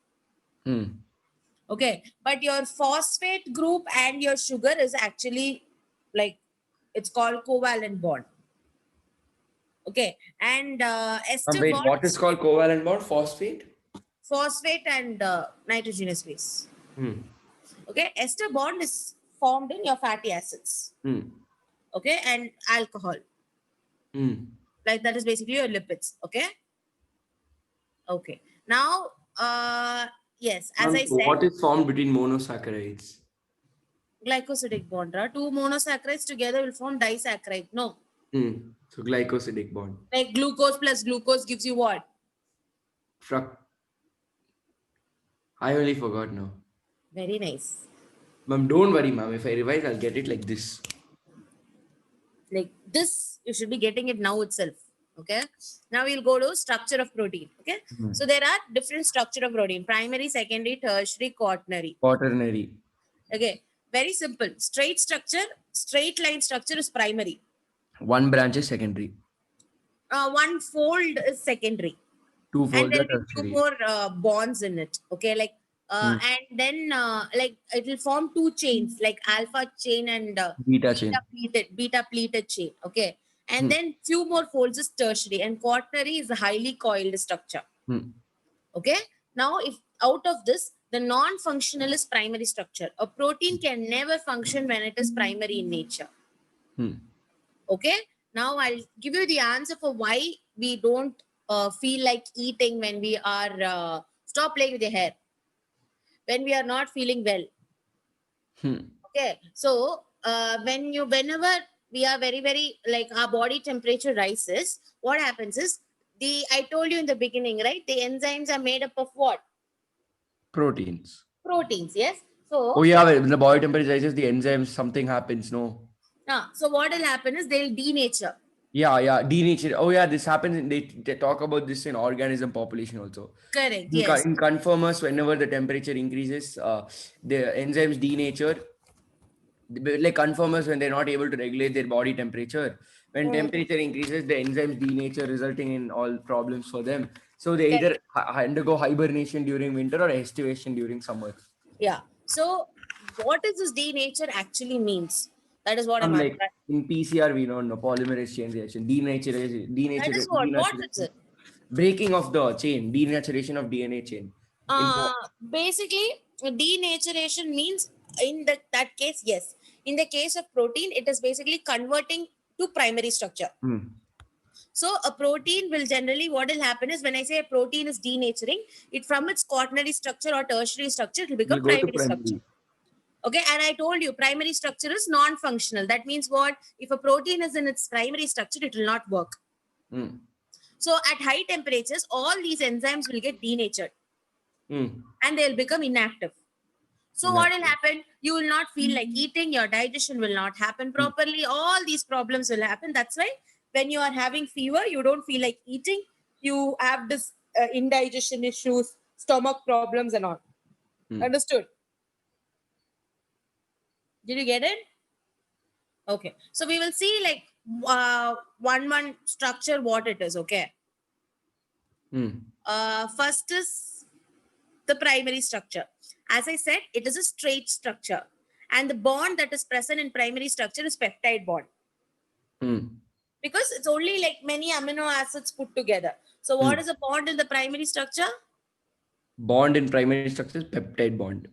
Okay, but your phosphate group and your sugar is actually like, it's called covalent bond. Okay, and ester wait, bond. what is called covalent bond? Phosphate? Phosphate and nitrogenous base. Okay, ester bond is formed in your fatty acids. Okay, and alcohol. Like that is basically your lipids. Okay. Okay. Now, yes, as I said. What is formed between monosaccharides? Glycosidic bond. Two monosaccharides together will form disaccharide. No. So glycosidic bond. Like glucose plus glucose gives you what? Fruct. I only forgot now. Very nice. Ma'am, don't worry, ma'am. If I revise, I'll get it like this. Like this, you should be getting it now itself. Okay. Now we'll go to structure of protein. Okay. Mhm. So there are different structure of protein: primary, secondary, tertiary, quaternary. Quaternary. Okay. Very simple. Straight line structure is primary. One branch is secondary. One fold is secondary. Two And folds there'll are be two tertiary. more bonds in it. Okay. Like, and then like it will form two chains, like alpha chain and Beta chain. beta pleated chain. Okay. And Hmm. then few more folds is tertiary, and quaternary is a highly coiled structure. Okay. Now, if out of this, the non-functional is primary structure. A protein can never function when it is primary in nature. Okay. Now I'll give you the answer for why we don't feel like eating when we are stop playing with your hair, when we are not feeling well. Okay. So whenever we are very like our body temperature rises, what happens is I told you in the beginning, right? The enzymes are made up of what? Proteins. Proteins. Yes. So Oh yeah, when the body temperature rises, the enzymes, something happens, no? so what will happen is they'll denature. Yeah, denature. Oh yeah, this happens. They talk about this in organism population also. Correct. In, Yes. in conformers, whenever the temperature increases, the enzymes denature. Like conformers, when they're not able to regulate their body temperature, when temperature increases, the enzymes denature, resulting in all problems for them. So they either undergo hibernation during winter or estivation during summer. Yeah. So what is this denature actually means? That is what I'm Like asking. in PCR, we don't know polymerase chain reaction, That is what is it? breaking of the chain, denaturation of DNA chain. Basically, denaturation means in that case, yes. In the case of protein, it is basically converting to primary structure. So a protein will generally, what will happen is when I say a protein is denaturing, it from its quaternary structure or tertiary structure, it will become We'll go to primary structure. primary. Okay, and I told you primary structure is non-functional. That means what? If a protein is in its primary structure, it will not work. So at high temperatures, all these enzymes will get denatured and they'll become inactive. So what will happen? You will not feel like eating, your digestion will not happen properly. All these problems will happen. That's why when you are having fever, you don't feel like eating. You have this indigestion issues, stomach problems and all. Understood? Did you get it? Okay. So we will see like one structure, what it is. Okay. First is the primary structure. As I said, it is a straight structure. And the bond that is present in primary structure is peptide bond. Because it's only like many amino acids put together. So what is a bond in the primary structure? Bond in primary structure is peptide bond.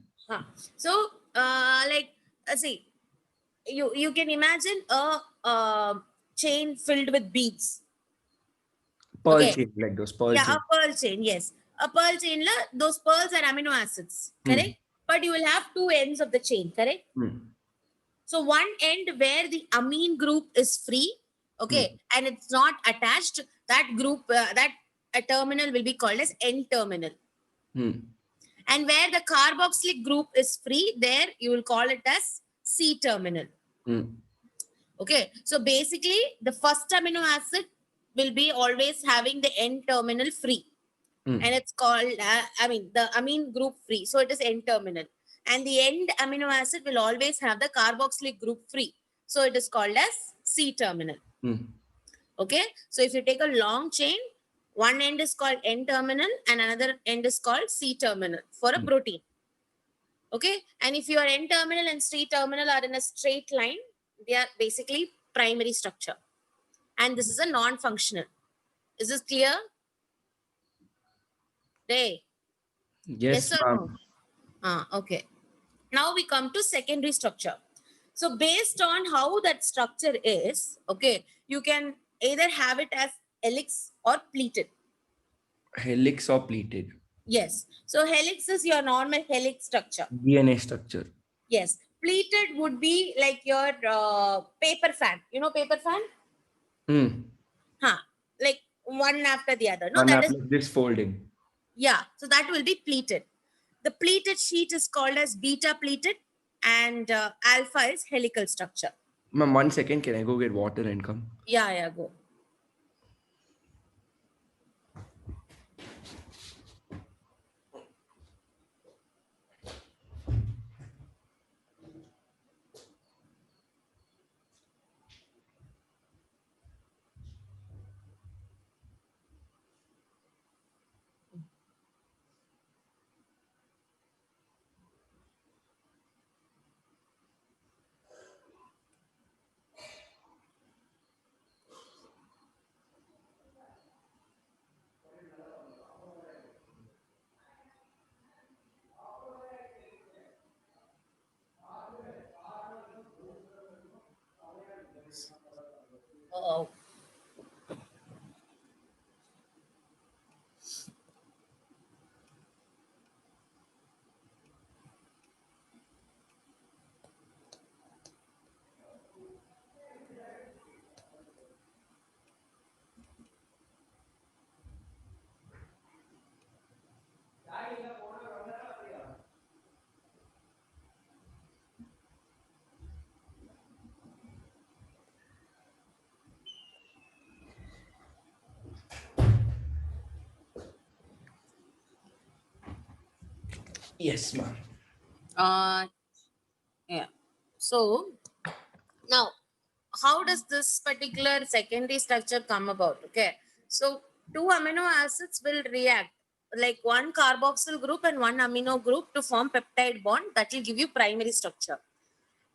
So see, you can imagine a chain filled with beads. Pearl chain, like those pearl chain. A pearl chain, yes. A pearl chain, those pearls are amino acids, correct? But you will have two ends of the chain, correct? So one end where the amine group is free, okay, and it's not attached, that group, a terminal will be called as N-terminal. And where the carboxylic group is free, there you will call it as C-terminal. Okay, so basically the first amino acid will be always having the N-terminal free. And it's called, the amine group free. So it is N-terminal. And the end amino acid will always have the carboxylic group free. So it is called as C-terminal. Okay, so if you take a long chain, one end is called N-terminal and another end is called C-terminal for a protein. Okay, and if your N-terminal and C-terminal are in a straight line, they are basically primary structure. And this is a non-functional. Is this clear? Hey. Yes, or no? Okay. Now we come to secondary structure. So based on how that structure is, okay, you can either have it as helix or pleated. Helix or pleated. Yes. So helix is your normal helix structure. DNA structure. Yes. Pleated would be like your paper fan. You know paper fan? Hmm. Huh. Like one after the other. No, One that after is, this folding. yeah. So that will be pleated. The pleated sheet is called as beta pleated, and alpha is helical structure. Ma'am, 1 second. Can I go get water and come? Yeah, yeah, go. Oh, Yes, ma'am. yeah. So now, how does this particular secondary structure come about? Okay, so two amino acids will react, like one carboxyl group and one amino group, to form peptide bond that will give you primary structure.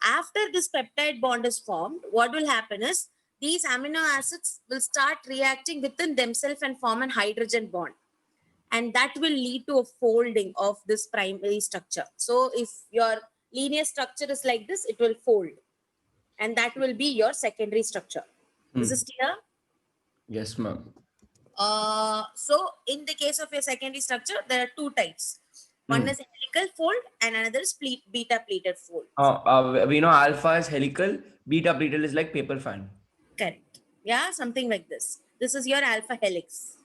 After this peptide bond is formed, what will happen is these amino acids will start reacting within themselves and form an hydrogen bond, and that will lead to a folding of this primary structure. So if your linear structure is like this, it will fold, and that will be your secondary structure. Is this clear? Yes, ma'am. So in the case of your secondary structure, there are two types. One is helical fold and another is beta pleated fold. We know alpha is helical, beta pleated is like paper fan. Correct. Yeah, something like this. This is your alpha helix.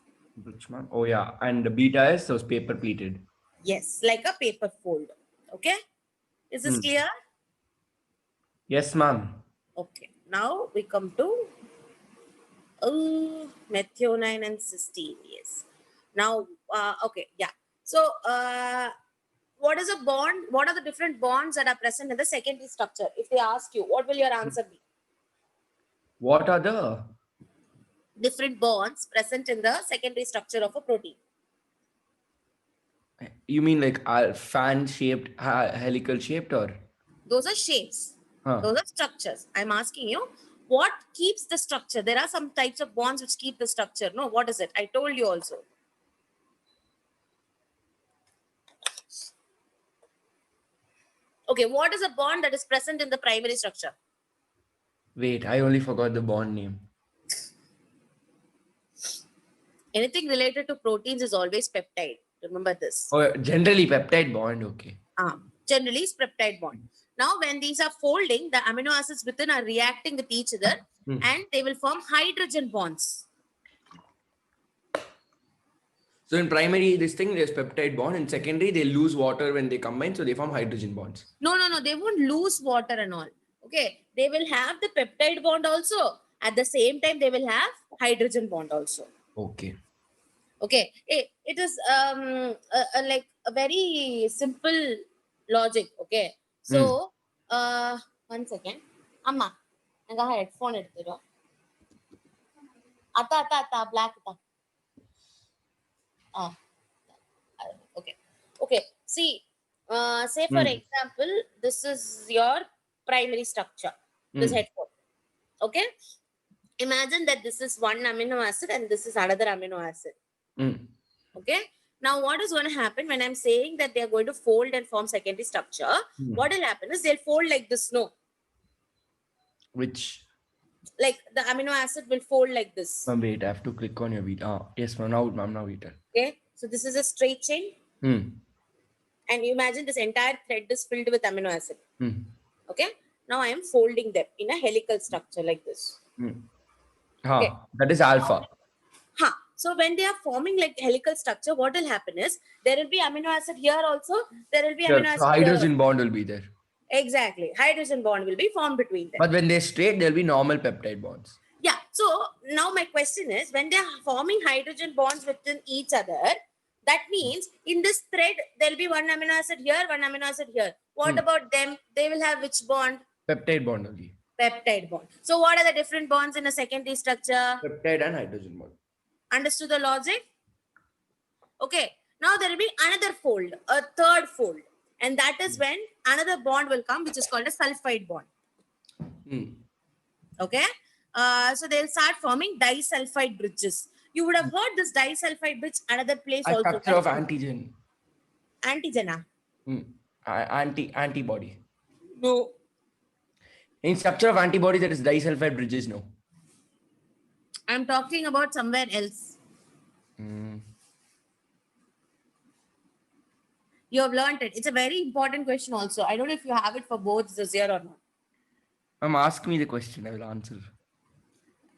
Which one? Oh yeah, and the beta is those paper pleated. Yes, like a paper fold. Okay. Is this clear? Yes, ma'am. Okay. Now we come to methionine and cysteine. Yes. Now, okay, yeah. So, what is a bond? What are the different bonds that are present in the secondary structure? If they ask you, what will your answer be? What are the? Different bonds present in the secondary structure of a protein. You mean like fan shaped, helical shaped, or? Those are shapes. Huh. Those are structures. I'm asking you, what keeps the structure? There are some types of bonds which keep the structure. No, what is it? I told you also. Okay, what is a bond that is present in the primary structure? Wait, I only forgot the bond name. Anything related to proteins is always peptide. Remember this. Oh, generally peptide bond. Okay. Generally, it's peptide bond. Now, when these are folding, the amino acids within are reacting with each other and they will form hydrogen bonds. So in primary, this thing, there's peptide bond. In secondary, they lose water when they combine, so they form hydrogen bonds. No. They won't lose water and all. Okay. They will have the peptide bond also. At the same time, they will have hydrogen bond also. Okay. Okay. It is like a very simple logic. Okay. So, 1 second. Amma, I have headphone. Atta, black. Okay. See, say for example, this is your primary structure, this headphone. Okay. Imagine that this is one amino acid and this is another amino acid. Okay. Now, what is going to happen when I'm saying that they are going to fold and form secondary structure? What will happen is they'll fold like this. No. Which? Like the amino acid will fold like this. Wait, I have to click on your video. Yes, ma'am. Now wait. Okay. So this is a straight chain. And you imagine this entire thread is filled with amino acid. Okay. Now I am folding them in a helical structure like this. Okay. That is alpha. Huh. So when they are forming like helical structure, what will happen is there will be amino acid here also. There will be Sure. amino So acid here. hydrogen bond will be there. Exactly. Hydrogen bond will be formed between them. But when they're straight, there'll be normal peptide bonds. Yeah. So now my question is, when they are forming hydrogen bonds within each other, that means in this thread there will be one amino acid here, one amino acid here. What about them? They will have which bond? Peptide bond only. Peptide bond. So what are the different bonds in a secondary structure? Peptide and hydrogen bond. Understood the logic? Okay. Now there will be another fold, a third fold. And that is when another bond will come, which is called a sulfide bond. Okay. So they'll start forming disulfide bridges. You would have heard this disulfide bridge another place A also. structure of antigen. Antigena. Antibody. No. In structure of antibody, there is disulfide bridges, no? I'm talking about somewhere else. You have learned it. It's a very important question also. I don't know if you have it for both this year or not. Ask me the question, I will answer.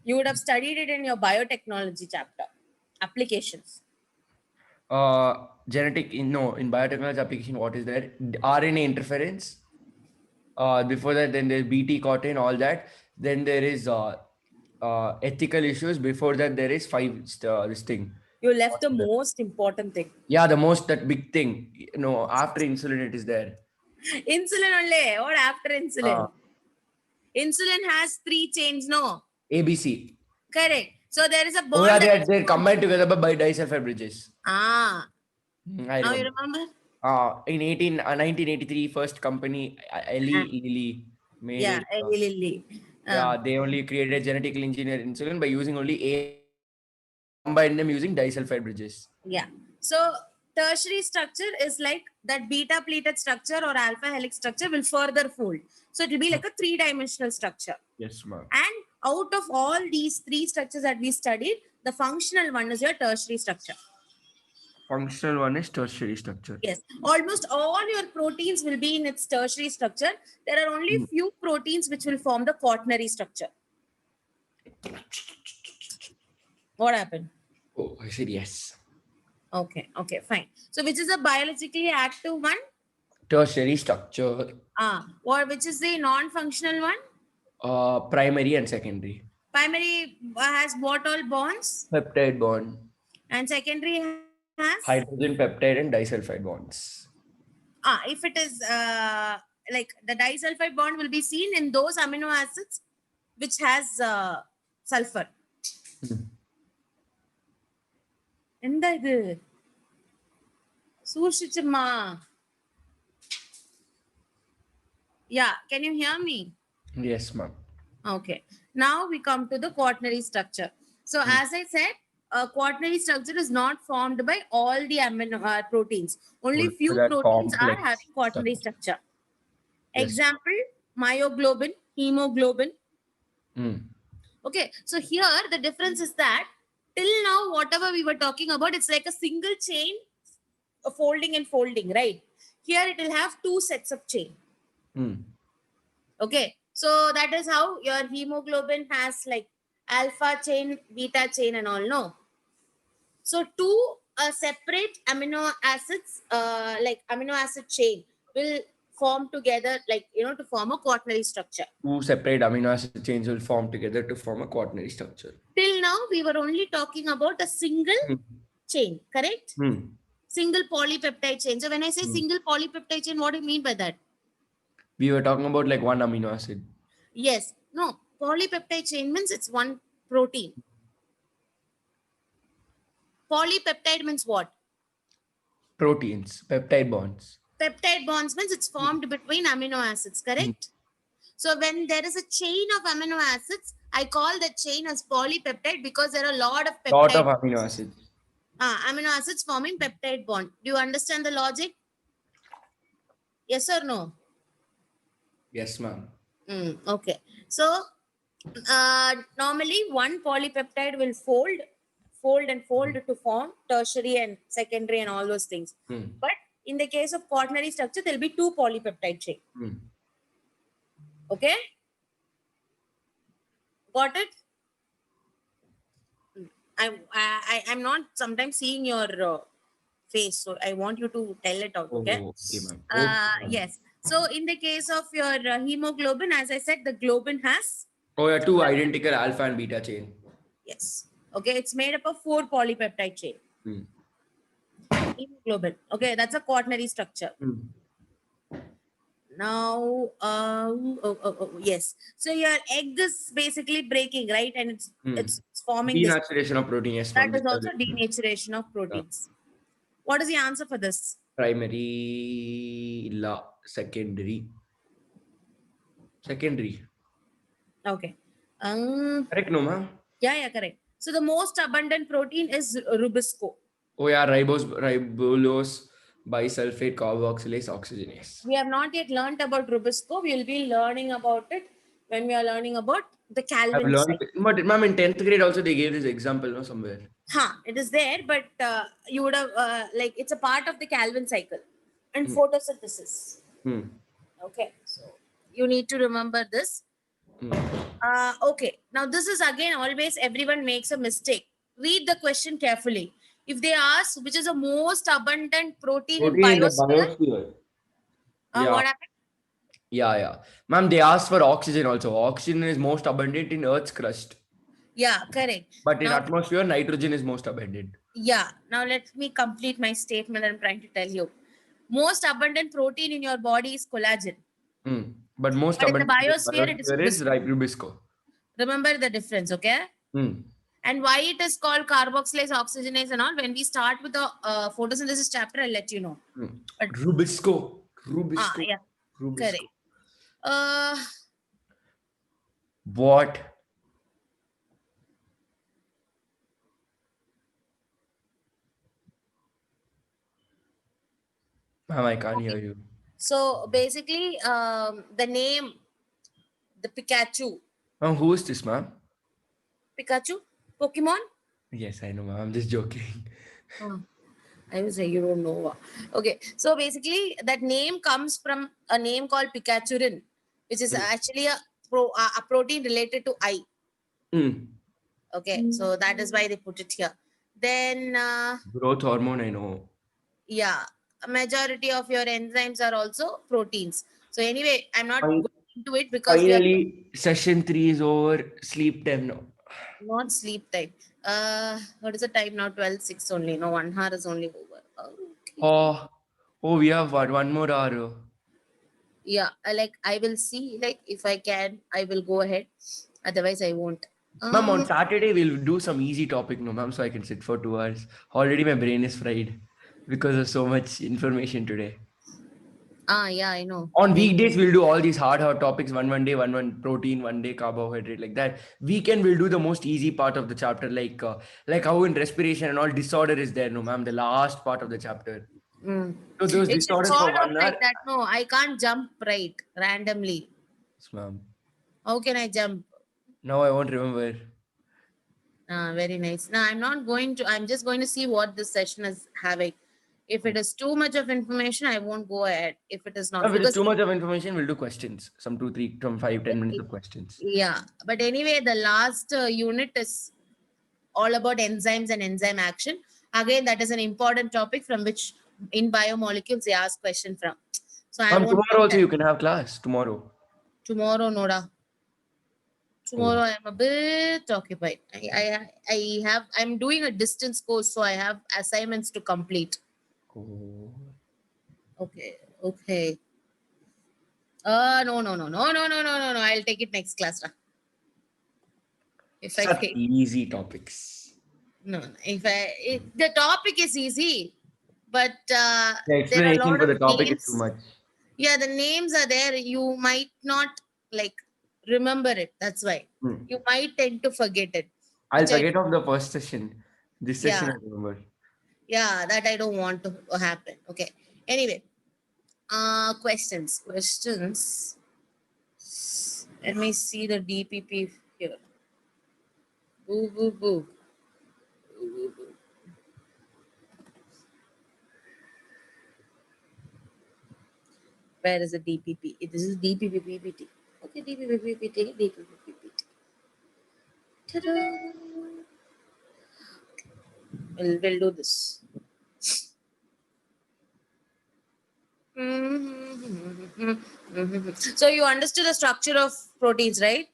You would have studied it in your biotechnology chapter. Applications. In biotechnology application, what is there? RNA interference. Before that, then there's BT cotton, all that. Then there is ethical issues. Before that, there is this thing. You left the most important thing. Yeah, that big thing. After insulin, it is there. Insulin only, or after insulin? Insulin has 3 chains, no? ABC. Correct. So there is a bond. Oh, yeah, they're combined together by disulfide bridges. I now you remember? In 1983, first company, Lilly made it. Lilly. They only created genetically engineered insulin by using only combine them using disulfide bridges. Yeah. So tertiary structure is like that beta pleated structure or alpha helix structure will further fold. So it will be like a 3-dimensional structure. Yes, ma'am. And out of all these 3 structures that we studied, the functional one is your tertiary structure. Functional one is tertiary structure. Yes. Almost all your proteins will be in its tertiary structure. There are only few proteins which will form the quaternary structure. What happened? Oh, I said yes. Okay, fine. So which is a biologically active one? Tertiary structure. Or which is the non-functional one? Primary and secondary. Primary has what all bonds? Peptide bond. And secondary has? Hydrogen peptide and disulfide bonds. If it is like the disulfide bond will be seen in those amino acids which has sulfur. என்ன இது சூழ்ச்சிச்சுமா? Yeah, can you hear me? Yes, ma'am. Okay. Now we come to the quaternary structure. So as I said, a quaternary structure is not formed by all the amino proteins. Only few proteins are having quaternary structure. Yes. Example, myoglobin, hemoglobin. Okay. So here the difference is that till now, whatever we were talking about, it's like a single chain of folding and folding, right? Here it will have 2 sets of chain. Okay. So that is how your hemoglobin has like alpha chain, beta chain and all, no? So 2 separate amino acids, like amino acid chain will form together, like, to form a quaternary structure. 2 separate amino acid chains will form together to form a quaternary structure. Till now, we were only talking about a single chain, correct? Single polypeptide chain. So when I say single polypeptide chain, what do you mean by that? We were talking about like 1 amino acid. Yes. No. Polypeptide chain means it's 1 protein. Polypeptide means what? Proteins, peptide bonds. Peptide bonds means it's formed between amino acids, correct? So when there is a chain of amino acids, I call that chain as polypeptide because there are a lot of peptide. Lot of amino acids. Amino acids forming peptide bond. Do you understand the logic? Yes or no? Yes, ma'am. Okay. So normally 1 polypeptide will fold and fold to form tertiary and secondary and all those things. But in the case of quaternary structure, there will be 2 polypeptide chain. Okay? Got it? I'm not sometimes seeing your face, so I want you to tell it out. Okay? Oh, okay, ma'am. Okay, ma'am. Yes. So in the case of your hemoglobin, as I said, the globin has Oh, yeah, two identical alpha and beta chain. yes. Okay, it's made up of 4 polypeptide chain. Hmm. Hemoglobin. Okay, that's a quaternary structure. Hmm. Now, yes. So your egg is basically breaking, right? And Hmm. it's forming this. Denaturation of protein, yes, That from is this also cell. denaturation of proteins. What is the answer for this? Primary, secondary. Secondary. Okay. Correct, no, ma'am? Yeah, correct. So the most abundant protein is rubisco. Oh, yeah, ribulose, bisulfate, carboxylase, oxygenase. We have not yet learned about rubisco. We will be learning about it when we are learning about the I've Calvin learned, cycle. but ma'am, in 10th grade also they gave this example, no, somewhere. It is there, but you would have like it's a part of the Calvin cycle and Hmm. photosynthesis. Hmm. Okay, so you need to remember this. Hmm. Okay, now this is again always everyone makes a mistake. Read the question carefully. If they ask which is the most abundant protein in Protein in the biosphere, biosphere. Yeah, what happened? yeah. Ma'am, they asked for oxygen also. Oxygen is most abundant in Earth's crust. Yeah, correct. But in Now, atmosphere, nitrogen is most abundant. yeah, now let me complete my statement I'm trying to tell you. Most abundant protein in your body is collagen, Hmm. But most but in the abundant in biosphere, it is biosphere is rubisco. ribisco. Remember the difference, okay? Hmm. And why it is called carboxylase, oxygenase, and all. When we start with the photosynthesis chapter, I'll let you know. Hmm. But Rubisco. Rubisco. yeah, Rubisco. correct. Uh, What? Ma'am, I can't hear you. so basically, the name, the Ma'am, who is this, ma'am? Pikachu, Pokemon. Yes, I know, ma'am. I'm just joking. Oh, I was saying you don't know. Okay, so basically, that name comes from a name called Pikachurin, which is Hmm. actually a protein related to eye. Hmm. Okay, so that is why they put it here. Then, Growth hormone, I know. yeah, a majority of your enzymes are also proteins. So anyway, I'm not Fin- going into it because we are Finally, session 3 is over. Sleep time now. not sleep time. What is the time now? 12:06 only. No, 1 hour is only over. Okay. Oh, we have one more hour. Yeah, like I will see. Like if I can, I will go ahead. Otherwise, I won't. Ma'am, on Um. Saturday we'll do some easy topic, no, ma'am, so I can sit for 2 hours. Already my brain is fried because of so much information today. Yeah, I know. On weekdays, we'll do all these hard topics. One day, one protein, one day carbohydrate, like that. Weekend, we'll do the most easy part of the chapter, like how in respiration and all disorder is there, no, ma'am. The last part of the chapter. Mm. So those It should disorders sort for of 1 hour. like that. No, I can't jump right randomly. Yes, ma'am. How can I jump? Now I won't remember. Very nice. Now I'm not going to. I'm just going to see what this session is having. If it is too much of information, I won't go ahead. If it is not, If it is because too much of information, we'll do questions. Some 2, 3, from 5, 10 minutes of questions. yeah. But anyway, the last unit is all about enzymes and enzyme action. Again, that is an important topic from which in biomolecules they ask question from. So I won't Tomorrow also tell you can have class. Tomorrow. tomorrow, Noda. Oh. Tomorrow I'm a bit occupied. I'm doing a distance course, so I have assignments to complete. Oh. Okay, okay. No. I'll take it next class. If I Such take easy topics. no, the topic is easy, but The there are a explanation lot for of the topic is too names. much. Yeah, the names are there. You might not like remember it. That's why Hmm. you might tend to forget it. I'll Which I forget of the first session. This yeah session I remember. yeah that I don't want to happen. Okay. Anyway, questions. Let me see the DPP here. Boo boo boo. Where is the DPP? This is DPP PPT. Okay, DPPPT. Ta-da. We'll do this. So you understood the structure of proteins, right?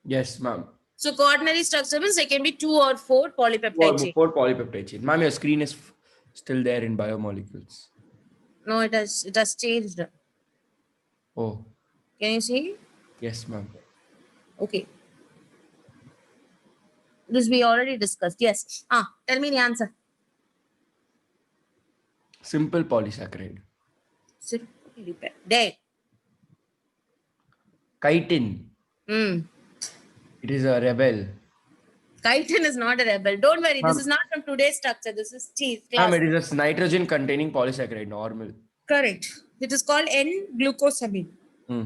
Yes, ma'am. So quaternary structure means there can be 2 or 4 polypeptide chains. Four polypeptide chain. Ma'am, your screen is still there in biomolecules. No, it has changed. Oh, Can you see? yes, ma'am. Okay. This we already discussed. Yes. Tell me the answer. Simple polysaccharide. There. Chitin. Hmm. It is a rebel. Chitin is not a rebel. Don't worry. This Ma'am. is not from today's structure. This is cheese Ma'am, class. it is a nitrogen containing polysaccharide, normal. Correct. It is called N-glucosamine. Hmm.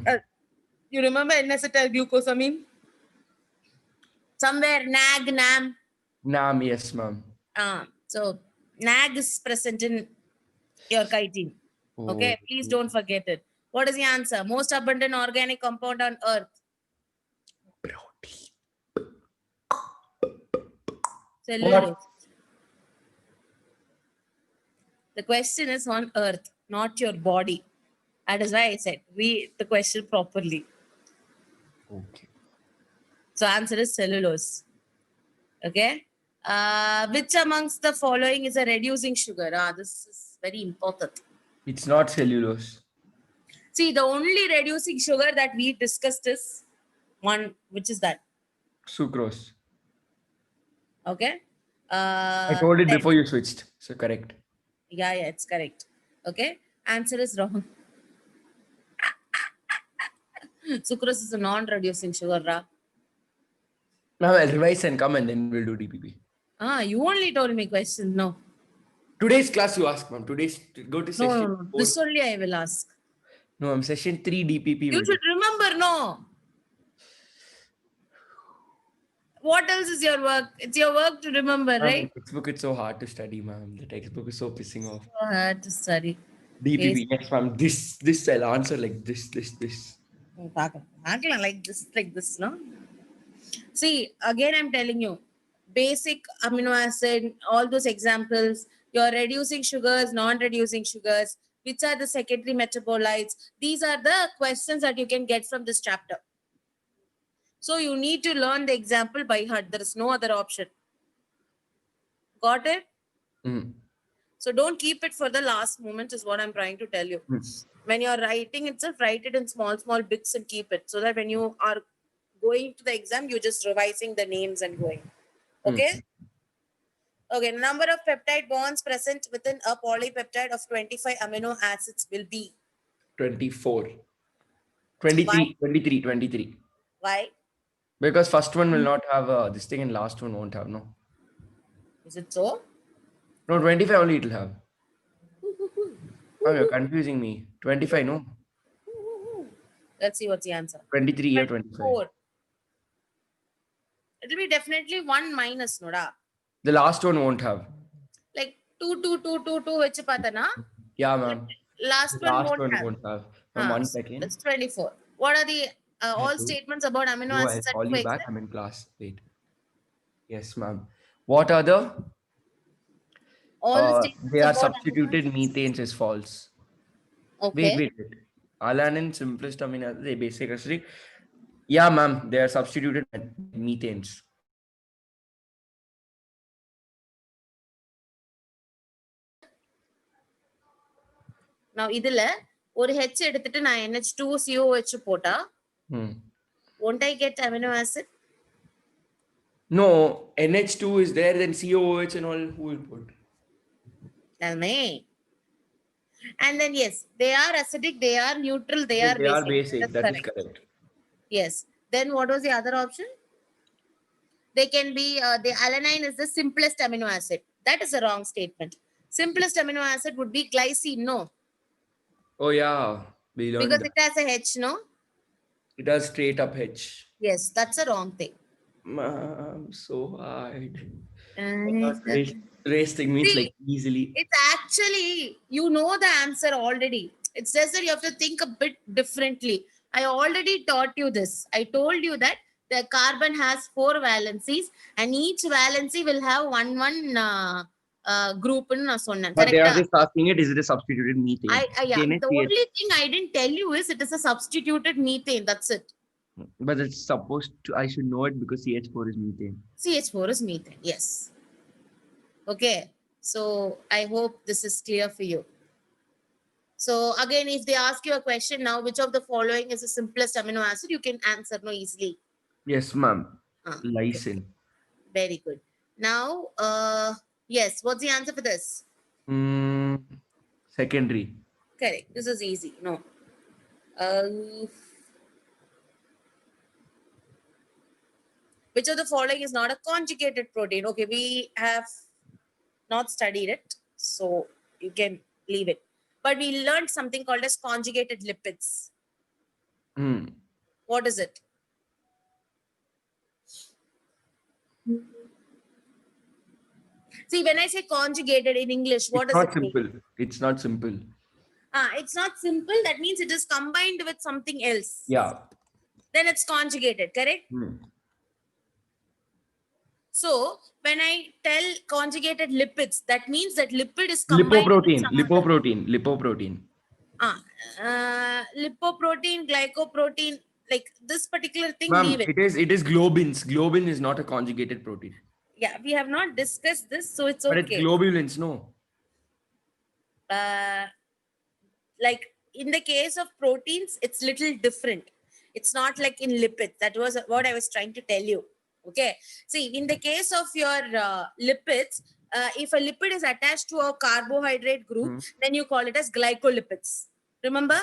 You remember N-acetyl-glucosamine? Somewhere NAG, NAM. NAM, yes, ma'am. So NAG is present in your chitin. Okay, Oh. please don't forget it. What is the answer? Most abundant organic compound on earth. Protein. Cellulose. The question is on earth, not your body. That is why I said read the question properly. Okay. So answer is cellulose. Okay. Which amongst the following is a reducing sugar? This is very important. It's not cellulose. See, the only reducing sugar that we discussed is one, which is that. Sucrose. Okay. I told it then- before you switched. So correct. Yeah, it's correct. Okay. Answer is wrong. Sucrose is a non-reducing sugar, Ra. Now I'll revise and come and then we'll do DPP. You only told me questions. No. Today's class you ask, ma'am. Today's go to No, session. no, no. This only I will ask. No, I'm session 3 DPP. You will should do. remember, no. What else is your work? It's your work to remember, Ma'am, right? textbook is so hard to study, ma'am. The textbook is so pissing off. So hard to study. DPP, yes, ma'am. This I'll answer like this. Like this, no? See, again, I'm telling you, basic amino acid, all those examples, you're reducing sugars, non-reducing sugars, which are the secondary metabolites. These are the questions that you can get from this chapter. So you need to learn the example by heart. There is no other option. Got it? Mm. So don't keep it for the last moment is what I'm trying to tell you. When you're writing itself, write it in small bits and keep it so that when you are going to the exam, you're just revising the names and going. Okay? Okay, number of peptide bonds present within a polypeptide of 25 amino acids will be 24. 23. Why? Because first one will not have this thing and last one won't have, no. Is it so? No, 25 only it will have. Oh, you're confusing me. 25, no. Let's see what's the answer. 23 or 25. 4. It will be definitely 1 minus, Noda. The last one won't have. Like 2, 2, 2, 2, 2, which patana. Yeah, ma'am. Last The one last won't one have. won't have. Ma'am, 1 second. It's 24. What are the all Okay. statements about amino No, I'll acids? call you back. I'm in class. Wait. Yes, ma'am. What are the? All the statements They are about substituted amino acids. methanes is false. Okay. Wait. Alanine, simplest amino acid, they basic acidic. Yeah, ma'am. They are substituted methanes. Now, இதுல ஒரு H எடுத்துட்டு நான் NH2COH போட்டா won't I get amino acid? No, NH2 is there, then COOH and all. Who will put? Tell me. And then yes, they are acidic, they are neutral, they are They basic. are basic. That's That is correct. Yes. Then what was the other option? They can be, the alanine is the simplest amino acid. That is a wrong statement. Simplest amino acid would be glycine, no? Oh, yeah. We learned Because that. it has a H, no? It has straight up H. Yes, that's a wrong thing. Ma'am, so hard. Uh, Racing means See, like easily. It's actually, you know the answer already. It's just that you have to think a bit differently. I already taught you this. I told you that the carbon has 4 valencies and each valency will have group in sonnan. But they are Correct? just asking it, is it a substituted methane? Yeah. Methane is The CH. only thing I didn't tell you is it is a substituted methane. That's it. But it's supposed to, I should know it because CH4 is methane. CH4 is methane. Yes. Okay. So I hope this is clear for you. So again, if they ask you a question now, which of the following is the simplest amino acid, you can answer no easily. Yes, ma'am. Okay. Lysine. Very good. Now, yes, what's the answer for this? Secondary. Correct. This is easy. No. Which of the following is not a conjugated protein? Okay, we have not studied it, so you can leave it. But we learned something called as conjugated lipids. Hmm. What is it? See, when I say conjugated in English, what It's does not it mean? simple. It's not simple. It's not simple. That means it is combined with something else. Yeah. Then it's conjugated, correct? Hmm. So when I tell conjugated lipids, that means that lipid is combined with Lipoprotein. some other. Lipoprotein. Lipoprotein, glycoprotein, like this particular thing, Ma'am, leave it. it is globins. Globin is not a conjugated protein. Yeah, we have not discussed this, so it's But it's okay. globulins, no. Like in the case of proteins, it's little different. It's not like in lipids. That was what I was trying to tell you. Okay. See, in the case of your lipids, if a lipid is attached to a carbohydrate group, then you call it as glycolipids. Remember?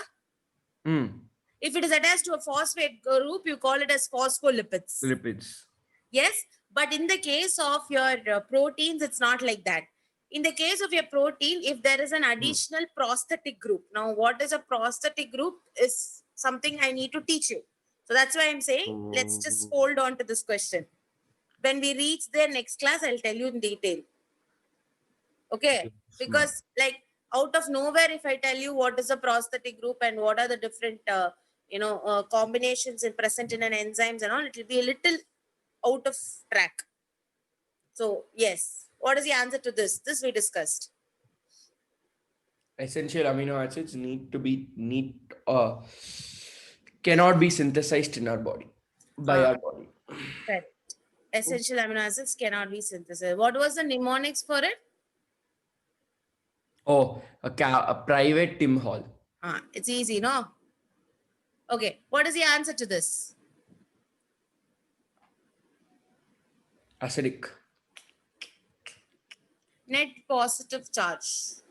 Hmm. If it is attached to a phosphate group, you call it as phospholipids. Lipids. Yes, but in the case of your proteins, it's not like that. In the case of your protein, if there is an additional prosthetic group, now what is a prosthetic group is something I need to teach you. So that's why I'm saying, let's just hold on to this question. When we reach the next class, I'll tell you in detail. Okay, because like out of nowhere, if I tell you what is a prosthetic group and what are the different, combinations present in an enzymes and all, it will be a little out of track. So yes, what is the answer to this? This we discussed. Essential amino acids cannot be synthesized in our body by our body. Correct. Essential amino acids cannot be synthesized. What was the mnemonics for it? Oh, a private Tim Hall. It's easy, no? Okay, what is the answer to this? Acidic. Net positive charge.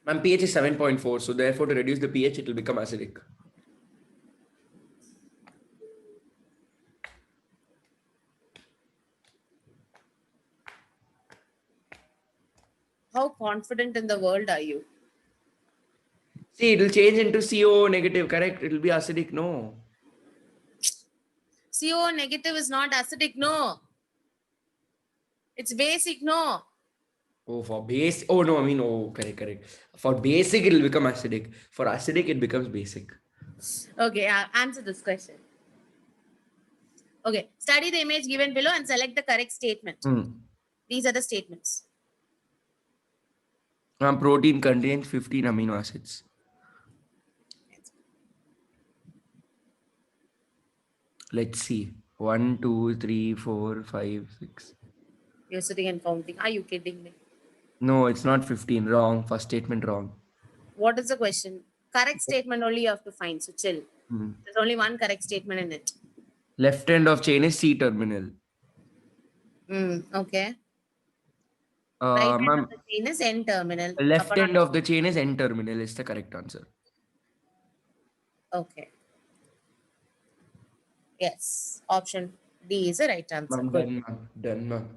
Ma'am, pH is 7.4, so therefore to reduce the pH, it will become acidic. How confident in the world are you? See, it will change into CO negative, correct? It will be acidic, no. CO negative is not acidic, no. It's basic, no. Oh, for base. Oh, no, I mean, oh, correct. For basic, it will become acidic. For acidic, it becomes basic. Okay, answer this question. Okay, study the image given below and select the correct statement. These are the statements. Protein contains 15 amino acids. Let's see. 1, 2, 3, 4, 5, 6. You're sitting and counting. Are you kidding me? No, it's not 15. Wrong. First statement wrong. What is the question? Correct statement only you have to find. So chill. There's only one correct statement in it. Left end of chain is C terminal. Okay. Right end of the chain is N terminal. Left end of the chain is N terminal is the correct answer. Okay. Yes. Option D is the right answer. Done, ma'am.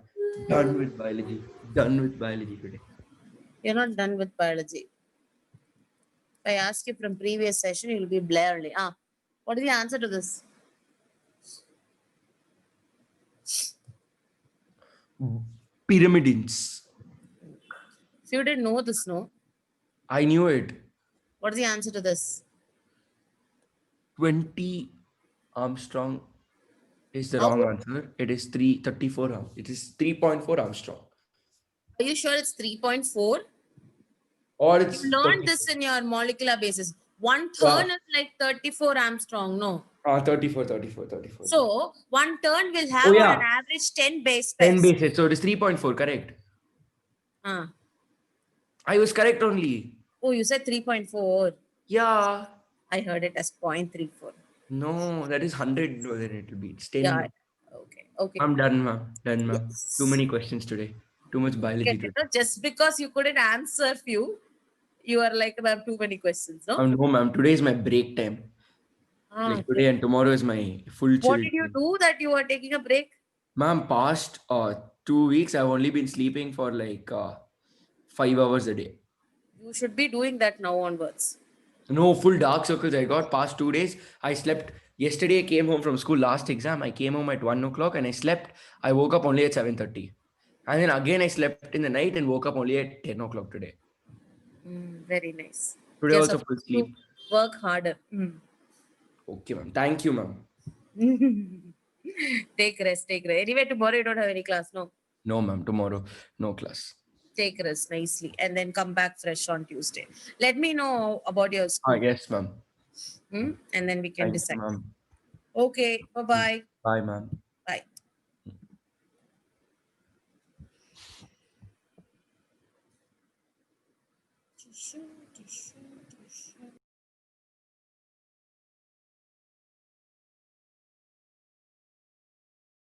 Done with biology. Done with biology today. You're not done with biology. If I ask you from previous session, you'll be blurry. What is the answer to this? Pyrimidines. If you didn't know this, no? I knew it. What is the answer to this? 20 Armstrong is the How wrong old- answer. It is 334. It is 3.4 Armstrong. Are you sure it's 3.4? Or You it's learned 34. this in your molecular basis. One Yeah. turn is like 34 Armstrong, no? 34. So one turn will Oh, have on an yeah. average 10 base 10 pairs. bases. So it is 3.4. Correct. Ah. I was correct only. Oh, you said 3.4. Yeah. I heard it as 0.34. No, that is 100. No, then it will be. It's 10. Yeah. Okay. Okay. I'm done, ma'am. Done, ma'am. Too Yes. many questions today. Too much biology Get today. it? No? Just because you couldn't answer few, you are like, there are too many questions, no? No, ma'am. Today is my break time. Ah, Like okay. today and tomorrow is my full What chill did you time. do that you were taking a break? Ma'am, past 2 weeks, I've only been sleeping for like 5 hours a day. You should be doing that now onwards. No full dark circles I got past 2 days. I slept yesterday. I came home from school. Last exam, I came home at 1 o'clock and I slept. I woke up only at 7:30, and then again I slept in the night and woke up only at 10 o'clock today. Very nice. Today You're also full supposed to sleep. work harder. Okay, ma'am. Thank you, ma'am. Take rest, take rest. Anyway, tomorrow you don't have any class, no? No, ma'am. Tomorrow, no class. Take rest nicely and then come back fresh on Tuesday. Let me know about your Ah, school, yes, ma'am. and then we can Thank you, decide. ma'am. Okay, bye-bye. Bye, ma'am. Bye.